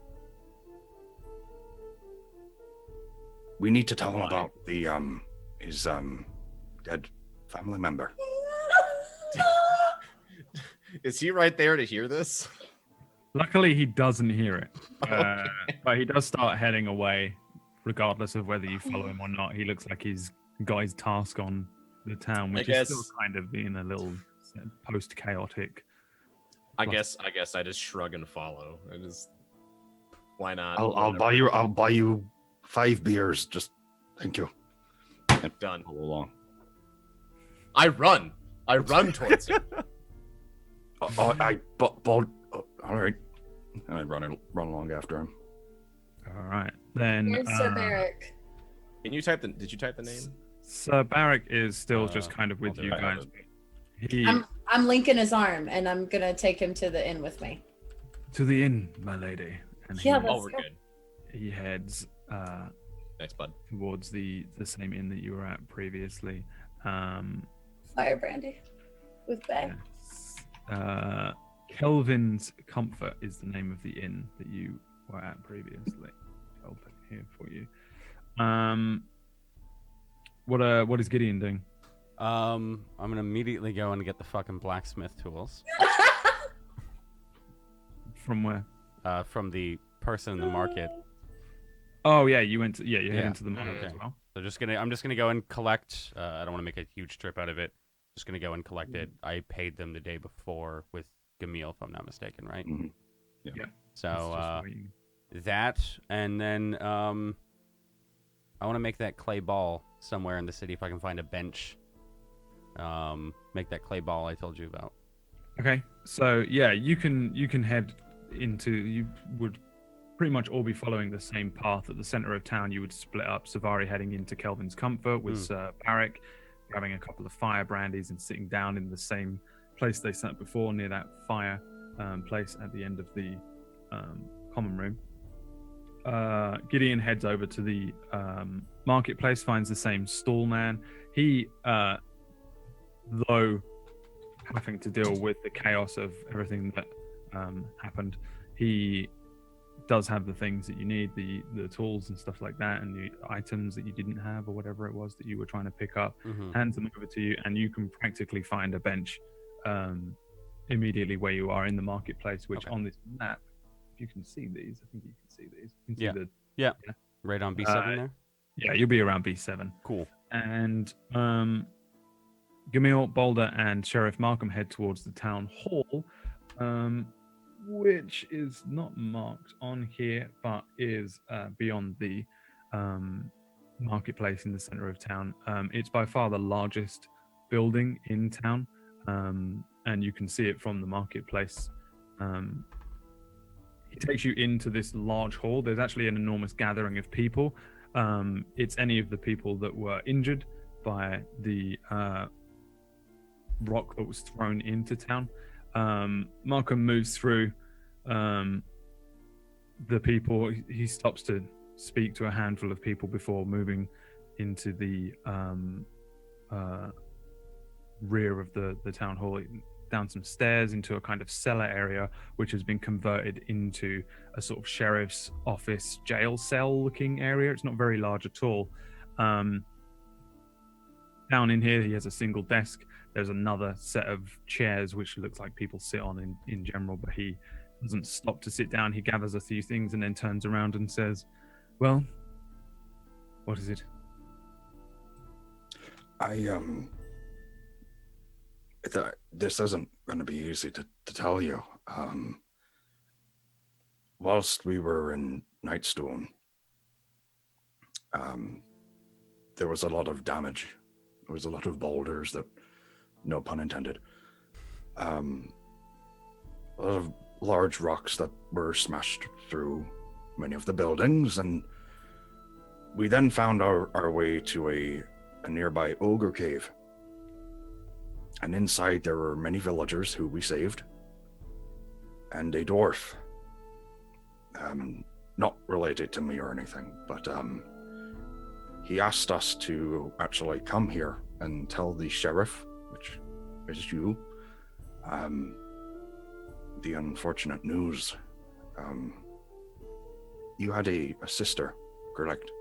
Speaker 5: We need to tell him about the his dead family member.
Speaker 2: Is he right there to hear this?
Speaker 1: Luckily, he doesn't hear it, but he does start heading away, regardless of whether you follow him or not. He looks like he's got his task on the town, which is still
Speaker 2: guess-
Speaker 1: kind of being a little post-chaotic.
Speaker 2: I guess I just shrug and follow. Why not?
Speaker 5: I'll buy you 5 beers. Just thank you.
Speaker 2: Done.
Speaker 5: Follow along.
Speaker 2: I run towards him.
Speaker 5: All right. And I run along after him.
Speaker 1: All right. Then
Speaker 4: Here's Sir Barrick.
Speaker 2: Did you type the name?
Speaker 1: Sir Barrick is still just kind of with
Speaker 2: I'll
Speaker 1: you
Speaker 2: do it.
Speaker 1: guys. He
Speaker 4: I'm linking his arm, and I'm gonna take him to the inn with me.
Speaker 1: to the inn, my lady. And
Speaker 4: Yeah,
Speaker 1: he,
Speaker 2: Oh,
Speaker 4: Let's
Speaker 2: we're
Speaker 4: go.
Speaker 2: good.
Speaker 1: he heads
Speaker 2: Thanks, bud.
Speaker 1: towards the same inn that you were at previously.
Speaker 4: Fire brandy with Bay.
Speaker 1: Yes. Kelvin's Comfort is the name of the inn that you were at previously. I'll put it here for you. What is Gideon doing?
Speaker 3: I'm gonna immediately go and get the fucking blacksmith tools
Speaker 1: From where?
Speaker 3: from the person in the market.
Speaker 1: Oh yeah, you went. You head
Speaker 3: Yeah.
Speaker 1: into the market
Speaker 3: Okay.
Speaker 1: as well.
Speaker 3: So I'm just gonna go and collect. I don't want to make a huge trip out of it. Just gonna go and collect it. I paid them the day before with Gamil, if I'm not mistaken, right?
Speaker 5: Mhm. Yeah.
Speaker 1: Yeah.
Speaker 3: So
Speaker 1: It's just waiting.
Speaker 3: that, and then I want to make that clay ball somewhere in the city if I can find a bench. Make that clay ball I told you about.
Speaker 1: Okay, so yeah, you can head into. You would pretty much all be following the same path. At the center of town, you would split up. Savari heading into Kelvin's Comfort with Barrick, grabbing a couple of fire brandies and sitting down in the same place they sat before, near that fire place at the end of the common room. Gideon heads over to the marketplace, finds the same stall man. He, though having to deal with the chaos of everything that happened, he does have the things that you need, the tools and stuff like that, and the items that you didn't have or whatever it was that you were trying to pick up. Hands them over to you, and you can practically find a bench immediately where you are in the marketplace, which on this map, if you can see these, I think you can see these. You can see
Speaker 3: Yeah. Right on B7 there.
Speaker 1: yeah, you'll be around B7.
Speaker 3: Cool.
Speaker 1: And Gamil, Boulder, and Sheriff Markham head towards the town hall, which is not marked on here, but is beyond the marketplace in the center of town. It's by far the largest building in town, and you can see it from the marketplace. He takes you into this large hall. There's actually an enormous gathering of people. It's any of the people that were injured by the rock that was thrown into town. Markham moves through the people. He stops to speak to a handful of people before moving into the rear of the town hall, down some stairs into a kind of cellar area, which has been converted into a sort of sheriff's office jail cell looking area. It's not very large at all. Down in here, he has a single desk. There's another set of chairs which looks like people sit on in general, but he doesn't stop to sit down. He gathers a few things and then turns around and says, "Well, what is it?"
Speaker 5: This isn't going to be easy to tell you. Whilst we were in Nightstone, there was a lot of damage. There was a lot of boulders that, no pun intended, a lot of large rocks that were smashed through many of the buildings, and we then found our way to a nearby ogre cave. And inside there were many villagers who we saved, and a dwarf, not related to me or anything, but he asked us to actually come here and tell the sheriff, which is you, the unfortunate news. You had a sister, correct?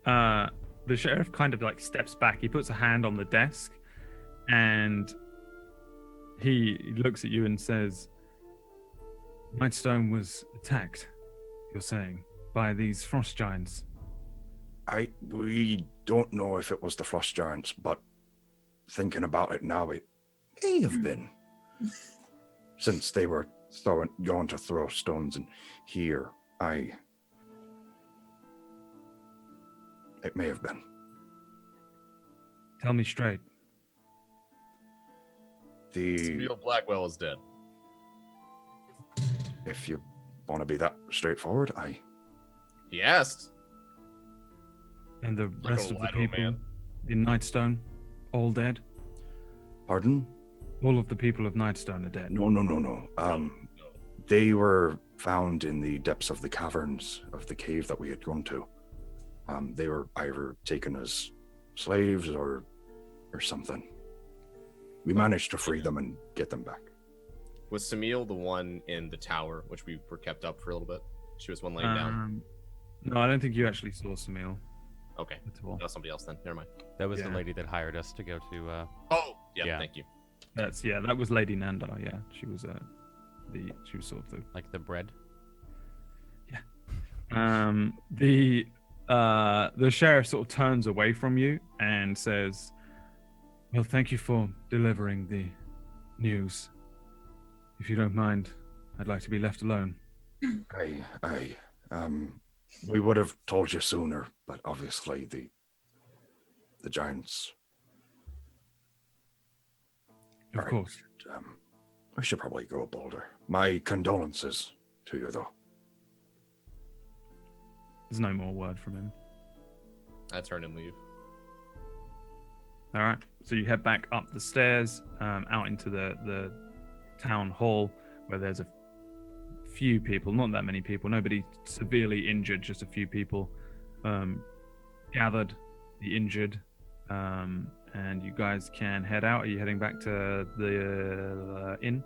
Speaker 1: The sheriff kind of like steps back. He puts a hand on the desk, and he looks at you and says, "Nightstone was attacked, you're saying, by these frost giants?"
Speaker 5: We don't know if it was the frost giants, but thinking about it now, it may have been, since they were going to throw stones, and here it may have been.
Speaker 1: Tell me straight.
Speaker 2: Samuel Blackwell is dead.
Speaker 5: If you want to be that straightforward,
Speaker 2: He asked.
Speaker 1: And the
Speaker 2: Not
Speaker 1: rest
Speaker 2: gonna
Speaker 1: of
Speaker 2: lie
Speaker 1: the
Speaker 2: to a
Speaker 1: people
Speaker 2: man.
Speaker 1: in Nightstone, all dead?
Speaker 5: Pardon?
Speaker 1: All of the people of Nightstone are dead.
Speaker 5: No. They were found in the depths of the caverns of the cave that we had gone to. They were either taken as slaves or something. We managed to free them and get them back.
Speaker 2: Was Samuel the one in the tower, which we were kept up for a little bit? She was one laying down.
Speaker 1: No, I don't think you actually saw Samil
Speaker 2: Okay.
Speaker 1: at all.
Speaker 2: That was somebody else then. Never mind.
Speaker 3: That was the
Speaker 1: Yeah.
Speaker 3: lady that hired us to go to.
Speaker 2: Oh, yeah.
Speaker 3: Yeah.
Speaker 2: Thank you.
Speaker 1: That was Lady Nanda. Yeah, she was she was sort of the
Speaker 3: Like the bread.
Speaker 1: the sheriff sort of turns away from you and says, "Well, thank you for delivering the news. If you don't mind, I'd like to be left alone."
Speaker 5: We would have told you sooner, but obviously the giants.
Speaker 1: Of
Speaker 5: Alright.
Speaker 1: course.
Speaker 5: I should probably go, Boulder. My condolences to you, though.
Speaker 1: There's no more word from him.
Speaker 2: I turn and leave.
Speaker 1: All right. So you head back up the stairs, out into the town hall, where there's a few people, not that many people, nobody severely injured, just a few people gathered, the injured, and you guys can head out. Are you heading back to the inn?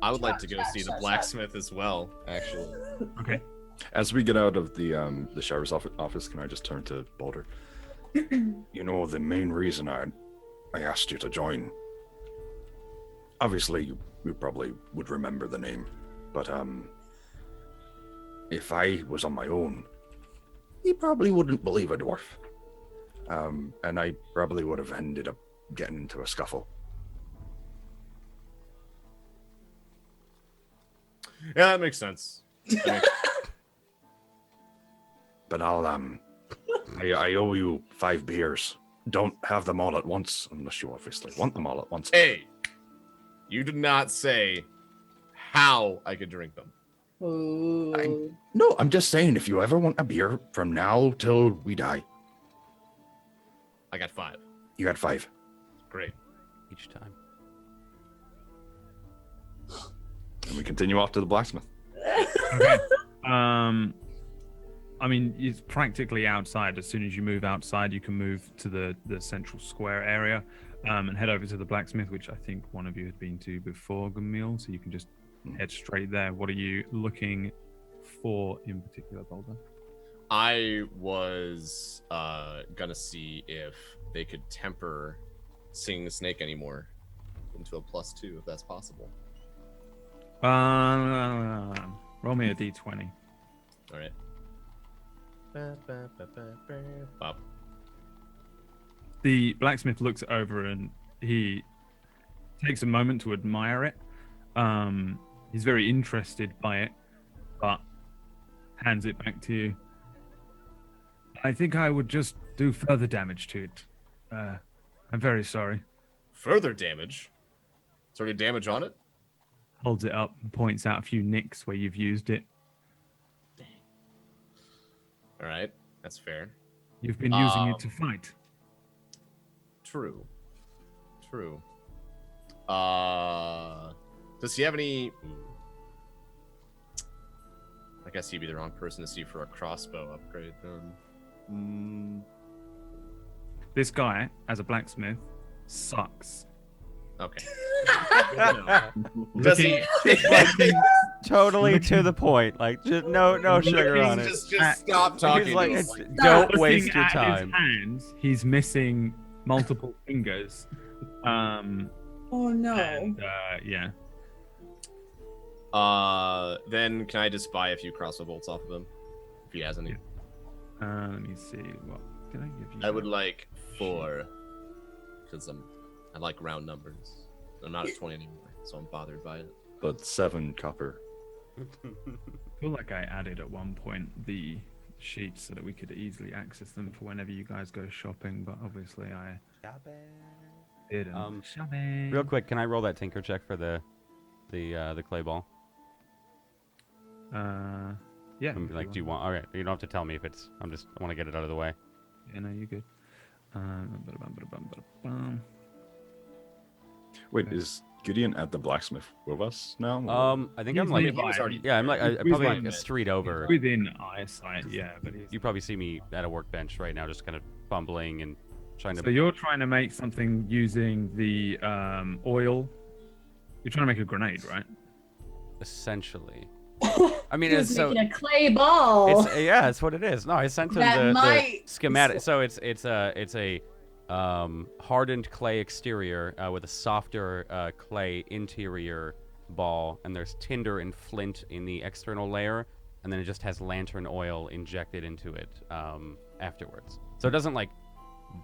Speaker 2: I would like to go see the blacksmith as well, actually.
Speaker 1: Okay.
Speaker 5: As we get out of the sheriff's office, can I just turn to Boulder? You know, the main reason I asked you to join. Obviously, you probably would remember the name, but if I was on my own, you probably wouldn't believe a dwarf, and I probably would have ended up getting into a scuffle.
Speaker 2: Yeah, that makes sense.
Speaker 5: But I owe you 5 beers. Don't have them all at once, unless you obviously want them all at once.
Speaker 2: Hey, you did not say how I could drink them.
Speaker 4: Ooh.
Speaker 5: No, I'm just saying, if you ever want a beer from now till we die,
Speaker 2: I got 5.
Speaker 5: you got 5.
Speaker 2: Great.
Speaker 3: Each time.
Speaker 5: And we continue off to the blacksmith.
Speaker 1: Okay. I mean, it's practically outside. As soon as you move outside, you can move to the central square area and head over to the blacksmith, which I think one of you had been to before, Gamil, so you can just head straight there. What are you looking for in particular, Boulder?
Speaker 2: I was gonna see if they could temper seeing the snake anymore into a +2, if that's possible.
Speaker 1: Roll me a d20.
Speaker 2: All right. Bob.
Speaker 1: The blacksmith looks over and he takes a moment to admire it. He's very interested by it, but hands it back to you. I think I would just do further damage to it. I'm very sorry.
Speaker 2: Further damage? Is there any damage on it?
Speaker 1: Holds it up and points out a few nicks where you've used it.
Speaker 2: All right, that's fair.
Speaker 1: You've been using it to fight.
Speaker 2: True. Does he have any? I guess he'd be the wrong person to see for a crossbow upgrade then.
Speaker 1: This guy, as a blacksmith, sucks.
Speaker 2: Okay.
Speaker 1: Does he?
Speaker 3: Totally to the point. Like, just no sugar on it.
Speaker 2: Just stop talking.
Speaker 3: He's like,
Speaker 2: to
Speaker 3: it's,
Speaker 2: him.
Speaker 3: don't
Speaker 1: Looking
Speaker 3: waste your
Speaker 1: at
Speaker 3: time.
Speaker 1: His hands, he's missing multiple fingers.
Speaker 4: Oh no.
Speaker 1: And, yeah.
Speaker 2: Then can I just buy a few crossbow bolts off of him if he has any?
Speaker 1: Let me see. What did I give you?
Speaker 2: I would like 4 because I like round numbers. I'm not at 20 anymore, so I'm bothered by it.
Speaker 5: but 7 copper.
Speaker 1: I feel like I added at one point the sheets so that we could easily access them for whenever you guys go shopping, but obviously I didn't. Shopping.
Speaker 3: Real quick, can I roll that tinker check for the clay ball?
Speaker 1: Yeah.
Speaker 3: Like, do you want? All right, you don't have to tell me if it's. I want to get it out of the way.
Speaker 1: Yeah, no, you're good.
Speaker 5: Wait, is Gideon at the blacksmith with us now?
Speaker 3: I think
Speaker 1: He's
Speaker 3: I'm like,
Speaker 1: nearby.
Speaker 2: He was already
Speaker 3: yeah, I'm like,
Speaker 1: He's
Speaker 3: probably
Speaker 1: like-
Speaker 3: like a street over.
Speaker 1: Within eyesight, yeah, but he's...
Speaker 3: You probably see me at a workbench right now, just kind of fumbling and trying to.
Speaker 1: So you're trying to make something using the oil. You're trying to make a grenade, right?
Speaker 3: Essentially. I mean,
Speaker 4: He
Speaker 3: it's
Speaker 4: was
Speaker 3: so.
Speaker 4: making a clay ball.
Speaker 3: It's, yeah, that's what it is. No, I sent him
Speaker 4: That
Speaker 3: the
Speaker 4: might-
Speaker 3: schematic. So it's a hardened clay exterior with a softer clay interior ball, and there's tinder and flint in the external layer, and then it just has lantern oil injected into it afterwards. So it doesn't like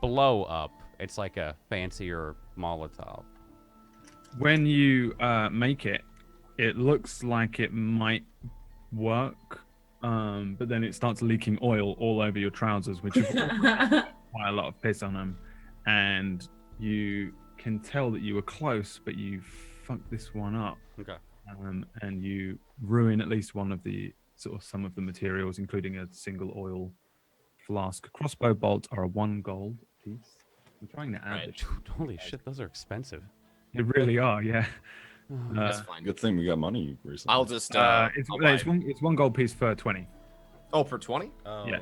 Speaker 3: blow up. It's like a fancier Molotov.
Speaker 1: When you make it, it looks like it might work, but then it starts leaking oil all over your trousers, which have quite a lot of piss on them, and you can tell that you were close, but you fucked this one up.
Speaker 3: Okay.
Speaker 1: And you ruin at least one of the some of the materials, including a single oil flask. Crossbow bolts are a 1 gold piece. I'm trying to add
Speaker 2: Right.
Speaker 1: this.
Speaker 3: Holy shit, those are expensive.
Speaker 1: They really are, yeah.
Speaker 2: That's fine.
Speaker 5: Good thing we got money recently.
Speaker 2: I'll just.
Speaker 1: It's
Speaker 2: I'll buy it.
Speaker 1: it's 1 gold piece for 20.
Speaker 2: Oh, for 20?
Speaker 1: Yeah.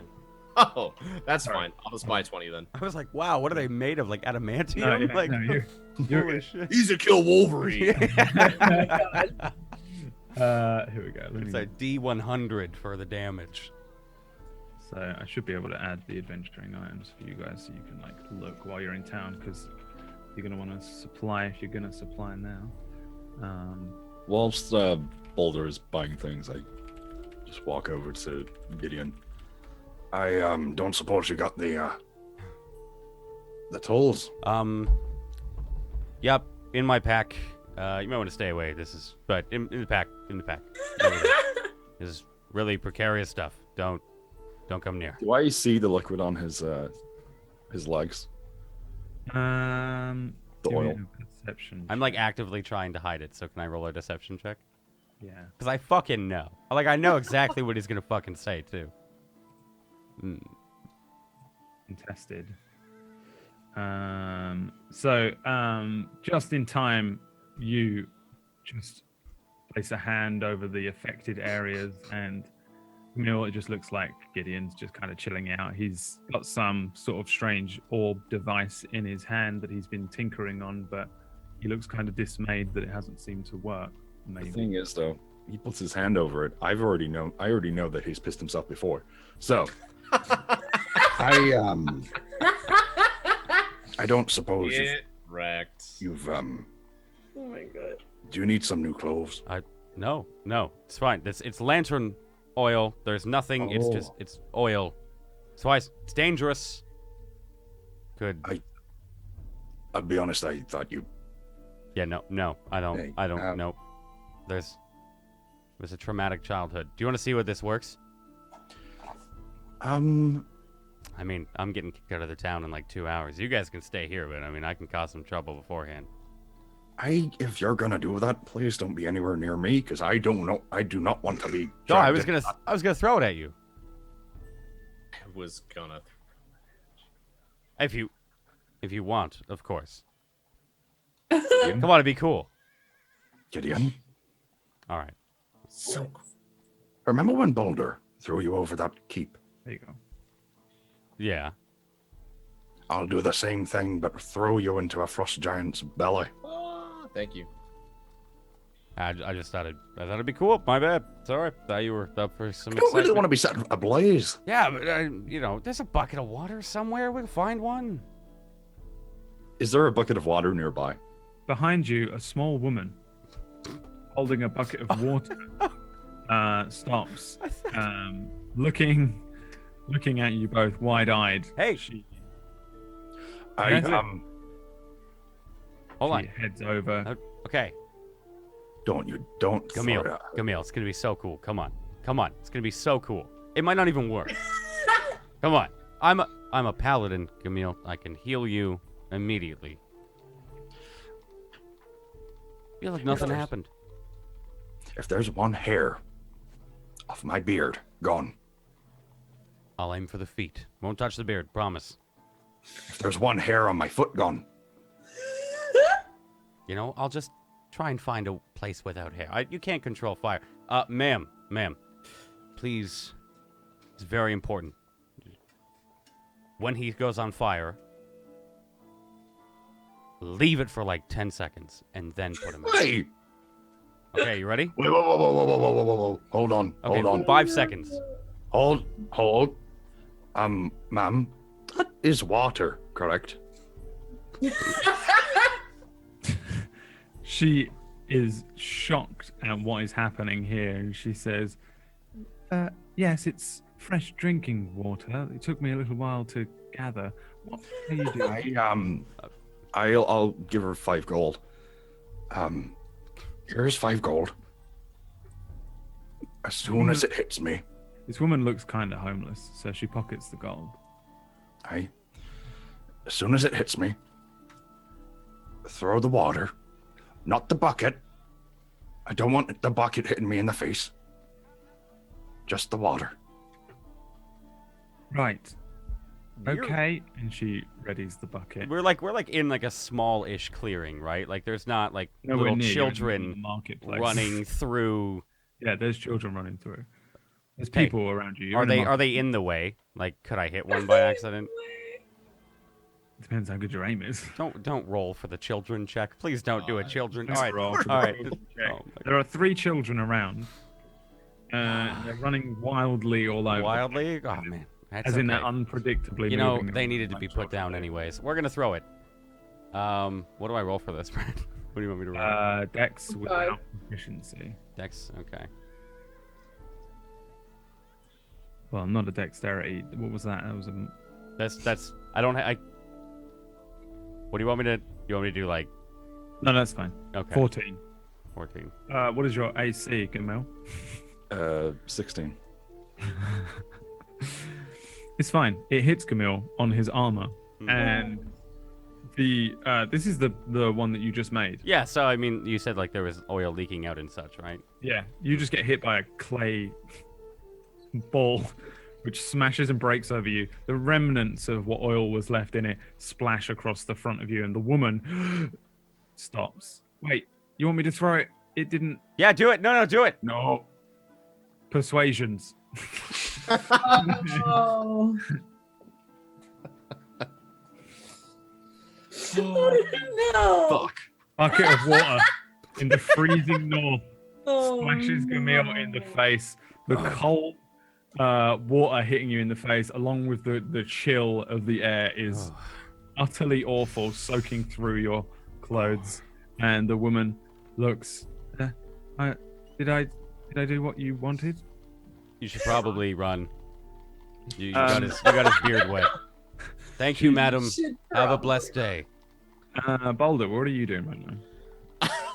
Speaker 2: Oh, that's
Speaker 1: Sorry.
Speaker 2: fine. I'll just buy 20 then.
Speaker 3: I was like, wow, what are they made of? Like adamantium?
Speaker 1: No, yeah,
Speaker 3: like,
Speaker 1: no,
Speaker 3: holy shit.
Speaker 2: Easy kill Wolverine.
Speaker 1: Here we go.
Speaker 3: It's a D100 for the damage.
Speaker 1: So I should be able to add the adventuring items for you guys, so you can like look while you're in town, because you're gonna want to supply if you're gonna supply now.
Speaker 5: Whilst Boulder is buying things, I just walk over to Gideon. I don't suppose you got the tools.
Speaker 3: Yep, in my pack. You might want to stay away. But in the pack. This is really precarious stuff. Don't come near.
Speaker 5: Do I see the liquid on his legs?
Speaker 1: The
Speaker 5: oil.
Speaker 1: Perception.
Speaker 3: I'm like actively trying to hide it, so can I roll a deception check?
Speaker 1: Yeah.
Speaker 3: Because I fucking know. Like, I know exactly what he's gonna fucking say, too.
Speaker 1: Contested. Just in time, you just place a hand over the affected areas, and it just looks like Gideon's just kind of chilling out. He's got some sort of strange orb device in his hand that he's been tinkering on, but he looks kind of dismayed that it hasn't seemed to work. Maybe.
Speaker 5: The thing is, though, he puts his hand over it. I already know that he's pissed himself before. So I don't suppose
Speaker 2: Get wrecked.
Speaker 5: you've
Speaker 4: Oh my god.
Speaker 5: do you need some new clothes?
Speaker 3: No, it's fine. It's lantern oil. There's nothing. It's oil. So it's dangerous. Good.
Speaker 5: I'll be honest, I thought you.
Speaker 3: Yeah, no, I don't.
Speaker 5: Hey,
Speaker 3: I don't. No. It was a traumatic childhood. Do you want to see what this works?
Speaker 5: I
Speaker 3: mean, I'm getting kicked out of the town in like 2 hours. You guys can stay here, but I mean, I can cause some trouble beforehand.
Speaker 5: if you're gonna do that, please don't be anywhere near me, because I do not want to be.
Speaker 3: No, I
Speaker 5: dragged
Speaker 3: was gonna throw it at you.
Speaker 2: I was gonna.
Speaker 3: If you want, of course. Come on, be cool.
Speaker 5: Gideon,
Speaker 3: All right.
Speaker 2: So
Speaker 5: remember when Boulder threw you over that keep?
Speaker 1: There you go.
Speaker 3: Yeah.
Speaker 5: I'll do the same thing, but throw you into a frost giant's belly.
Speaker 2: thank you.
Speaker 3: I just thought it'd be cool. My bad. Sorry. Thought you were up for some
Speaker 5: I don't really
Speaker 3: excitement.
Speaker 5: want to be set ablaze.
Speaker 3: Yeah, but there's a bucket of water somewhere. We'll find one.
Speaker 5: Is there a bucket of water nearby?
Speaker 1: Behind you, a small woman holding a bucket of water stops, looking at you both wide-eyed.
Speaker 3: Hey.
Speaker 1: She
Speaker 3: Hold on.
Speaker 1: heads over.
Speaker 3: Okay.
Speaker 5: Don't
Speaker 3: Camille,
Speaker 5: throw it.
Speaker 3: Camille, it's gonna be so cool. Come on, it's gonna be so cool. It might not even work. Come on, I'm a paladin, Camille. I can heal you immediately. Feel like nothing happened.
Speaker 5: If there's one hair off my beard, gone.
Speaker 3: I'll aim for the feet. Won't touch the beard, promise.
Speaker 5: If there's one hair on my foot, gone.
Speaker 3: You know, I'll just try and find a place without hair. You can't control fire. Ma'am, please. It's very important. When he goes on fire, leave it for like 10 seconds and then put him out.
Speaker 5: Hey!
Speaker 3: Okay, you ready?
Speaker 5: Wait, whoa. Hold on,
Speaker 3: Okay,
Speaker 5: hold on.
Speaker 3: 5 seconds.
Speaker 5: Hold. Ma'am, that is water, correct?
Speaker 1: She is shocked at what is happening here, and she says, yes, it's fresh drinking water. It took me a little while to gather. What are you doing?
Speaker 5: I'll give her 5 gold. Here's 5 gold. As soon as it hits me,
Speaker 1: This woman looks kind of homeless, so she pockets the gold.
Speaker 5: as soon as it hits me, throw the water, not the bucket. I don't want the bucket hitting me in the face. Just the water.
Speaker 1: Right. Okay. And she readies the bucket.
Speaker 3: We're like in like a small-ish clearing, right? Like there's not like
Speaker 1: Nowhere
Speaker 3: little
Speaker 1: near, you're in the
Speaker 3: children
Speaker 1: marketplace.
Speaker 3: running through.
Speaker 1: Yeah, there's children running through. There's
Speaker 3: Okay.
Speaker 1: people around you. You're
Speaker 3: Are
Speaker 1: in a
Speaker 3: they in the way? Like, could I hit one by accident?
Speaker 1: Depends how good your aim is.
Speaker 3: Don't roll for the children check. Please don't do a children.
Speaker 1: Just
Speaker 3: All right,
Speaker 1: roll for the
Speaker 3: all right.
Speaker 1: children check.
Speaker 3: Oh my
Speaker 1: There are 3 children around. They're running wildly all over.
Speaker 3: Wildly? Oh man, that's
Speaker 1: As in they're
Speaker 3: okay.
Speaker 1: unpredictably
Speaker 3: You know,
Speaker 1: moving
Speaker 3: they
Speaker 1: around
Speaker 3: needed to
Speaker 1: like
Speaker 3: be put
Speaker 1: chocolate
Speaker 3: down
Speaker 1: eggs.
Speaker 3: anyways. We're gonna throw it. What do I roll for this, Brad? What do you want me to roll?
Speaker 1: Dex without proficiency.
Speaker 3: Dex. Okay.
Speaker 1: Well, not a dexterity. What was that? That was a.
Speaker 3: That's. I don't. What do you want me to? You want me to do like?
Speaker 1: No, that's fine.
Speaker 3: Okay.
Speaker 1: 14.
Speaker 3: 14.
Speaker 1: What is your AC, Camille?
Speaker 5: 16.
Speaker 1: It's fine. It hits Camille on his armor,
Speaker 3: Mhm.
Speaker 1: and this is the one that you just made.
Speaker 3: Yeah. So I mean, you said like there was oil leaking out and such, right?
Speaker 1: Yeah, you just get hit by a clay ball, which smashes and breaks over you. The remnants of what oil was left in it splash across the front of you, and the woman stops. Wait, you want me to throw it? It didn't.
Speaker 3: Yeah. Do it. No. Do it.
Speaker 1: No. Persuasions.
Speaker 4: Oh. No.
Speaker 5: Fuck.
Speaker 1: Bucket of water in the freezing north
Speaker 4: Oh,
Speaker 1: splashes Camille in the face. The cold water hitting you in the face, along with the chill of the air, is utterly awful, soaking through your clothes. And the woman looks. Did I do what you wanted?
Speaker 3: You should probably run. You got his beard wet. Thank you, madam. Have a blessed day.
Speaker 1: Boulder, what are you doing right now?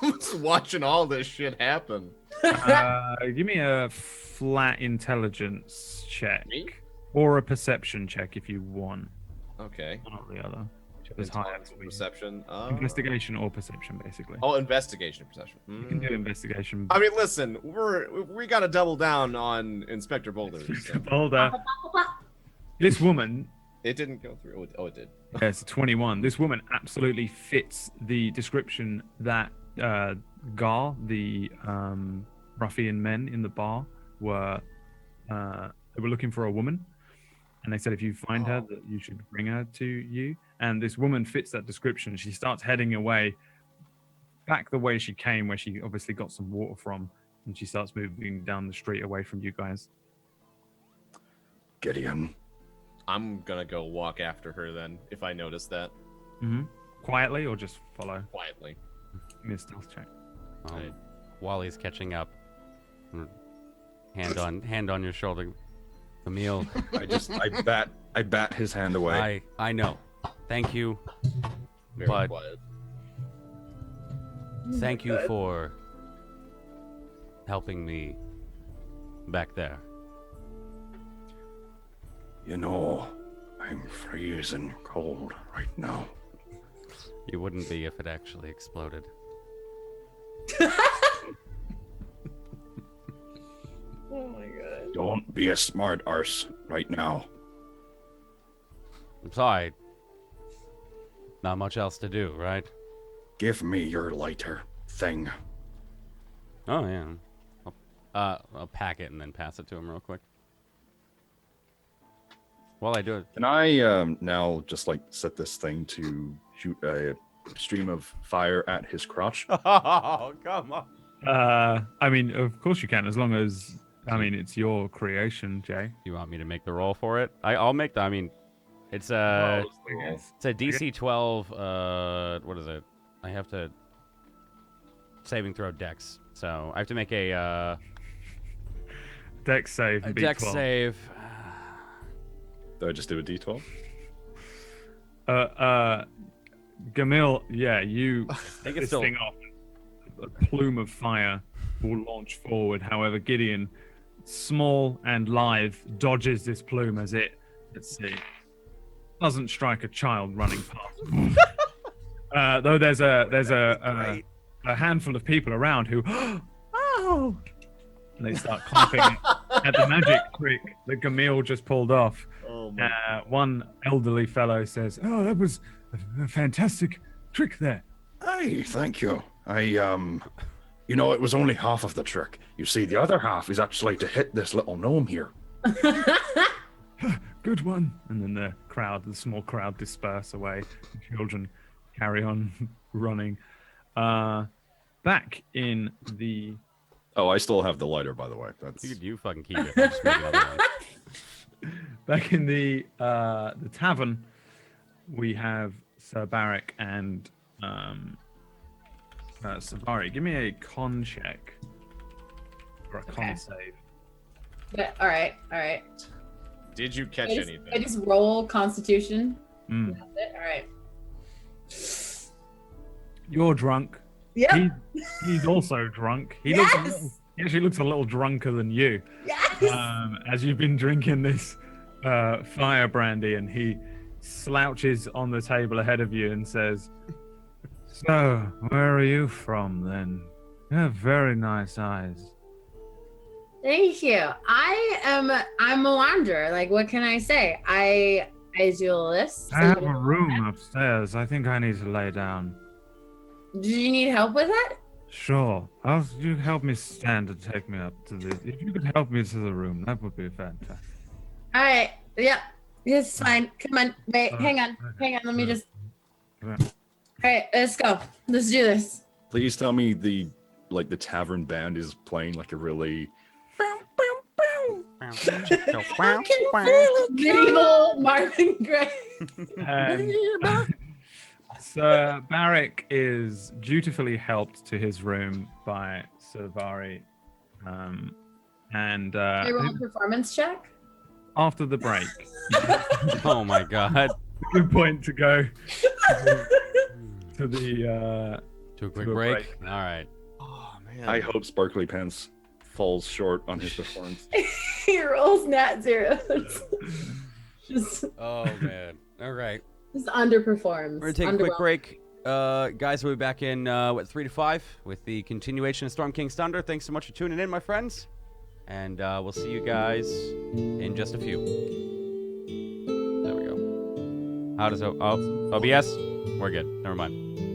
Speaker 2: I'm just watching all this shit happen.
Speaker 1: Give me a flat intelligence check.
Speaker 2: Me?
Speaker 1: Or a perception check if you want.
Speaker 2: Okay.
Speaker 1: One or the other. Whichever's higher
Speaker 2: Intelligence,
Speaker 1: for you.
Speaker 2: perception.
Speaker 1: Investigation or perception, basically.
Speaker 2: Oh, investigation, perception.
Speaker 1: You can do investigation.
Speaker 2: I mean, listen, we got to double down on Inspector Boulder. so.
Speaker 1: Boulder. This woman,
Speaker 2: It didn't go through. Oh, it did.
Speaker 1: yeah, it's a 21. This woman absolutely fits the description that Gar, the ruffian men in the bar, were. They were looking for a woman, and they said if you find her, that you should bring her to you. And this woman fits that description. She starts heading away, back the way she came, where she obviously got some water from, and she starts moving down the street away from you guys.
Speaker 5: Gideon.
Speaker 2: I'm gonna go walk after her then, if I notice that
Speaker 1: Mm-hmm. Quietly or just follow?
Speaker 2: quietly.
Speaker 1: Give me a stealth check.
Speaker 2: Right.
Speaker 3: Wally's catching up. Hand on your shoulder. Camille,
Speaker 5: I bat his hand away.
Speaker 3: I know. Thank you.
Speaker 2: Very
Speaker 3: But-
Speaker 2: quiet.
Speaker 3: Thank you for helping me back there.
Speaker 5: You know, I'm freezing cold right now.
Speaker 3: You wouldn't be if it actually exploded.
Speaker 4: Oh my god.
Speaker 5: Don't be a smart arse right now.
Speaker 3: I'm sorry. Not much else to do, right?
Speaker 5: Give me your lighter thing.
Speaker 3: Oh, yeah. I'll pack it and then pass it to him real quick. While I do it.
Speaker 5: Can I now just like set this thing to shoot a stream of fire at his crotch?
Speaker 3: Oh, come on.
Speaker 1: I mean, of course you can, as long as it's your creation, Jay.
Speaker 3: You want me to make the roll for it? I'll make the. I mean, it's a DC 12. What is it? I have to saving throw dex, so I have to make a
Speaker 1: Dex save.
Speaker 3: a
Speaker 1: beat
Speaker 3: dex
Speaker 1: 12.
Speaker 3: save.
Speaker 5: Do I just do a d12?
Speaker 1: Gamil, yeah, you
Speaker 3: think it's
Speaker 1: this
Speaker 3: still-
Speaker 1: thing off. A plume of fire will launch forward. However, Gideon, small and lithe, dodges this plume as it, let's see, doesn't strike a child running past. Though there's a handful of people around who, oh, and they start clapping at the magic trick that Gamil just pulled off.
Speaker 2: Oh my.
Speaker 1: One elderly fellow says, "Oh, that was a fantastic trick there."
Speaker 5: Hey, thank you. You know, it was only half of the trick. You see, the other half is actually to hit this little gnome here.
Speaker 1: Good one. And then the small crowd disperse away. The children carry on running. Back in the
Speaker 5: Oh, I still have the lighter, by the way. That's
Speaker 3: You fucking keep it. I'll just make another one.
Speaker 1: back in the tavern, we have Sir Barrick and Savari. Give me a con check or a con
Speaker 4: Okay.
Speaker 1: save.
Speaker 4: But, all right.
Speaker 2: Did you catch
Speaker 4: I
Speaker 2: anything?
Speaker 4: just roll Constitution.
Speaker 1: Mm.
Speaker 4: That's it. All right.
Speaker 1: You're drunk.
Speaker 4: Yep.
Speaker 1: He's also drunk. He actually looks a little drunker than you.
Speaker 4: Yes.
Speaker 1: As you've been drinking this fire brandy, and he slouches on the table ahead of you and says, "So, where are you from then? You have very nice eyes."
Speaker 4: Thank you. I'm a wanderer. Like, what can I say? I do a list.
Speaker 1: I have a room upstairs. I think I need to lay down.
Speaker 4: Do you need help with that?
Speaker 1: Sure. You help me stand and take me up to the. If you could help me to the room, that would be fantastic.
Speaker 4: All right. Yep. It's fine. Come on. Wait. Hang on. Let me just.
Speaker 1: Yeah.
Speaker 4: All right. Let's go. Let's do this.
Speaker 5: Please tell me the tavern band is playing like a really
Speaker 4: Medieval Marvin Gaye.
Speaker 1: Sir Barrick is dutifully helped to his room by Savari.
Speaker 4: Can I roll a performance check?
Speaker 1: After the break,
Speaker 3: Oh my god.
Speaker 1: good point to go to the
Speaker 3: To a quick
Speaker 1: To a
Speaker 3: break. All right.
Speaker 2: Oh man.
Speaker 5: I hope Sparkly Pants falls short on his performance.
Speaker 4: He rolls nat zeros. just
Speaker 3: Oh man. All right.
Speaker 4: underperforms.
Speaker 3: We're gonna take a quick
Speaker 4: Underwhelmed.
Speaker 3: break. Guys, we'll be back in 3 to 5 with the continuation of Storm King's Thunder. Thanks so much for tuning in, my friends. And we'll see you guys in just a few. There we go. How does OBS? We're good. Never mind.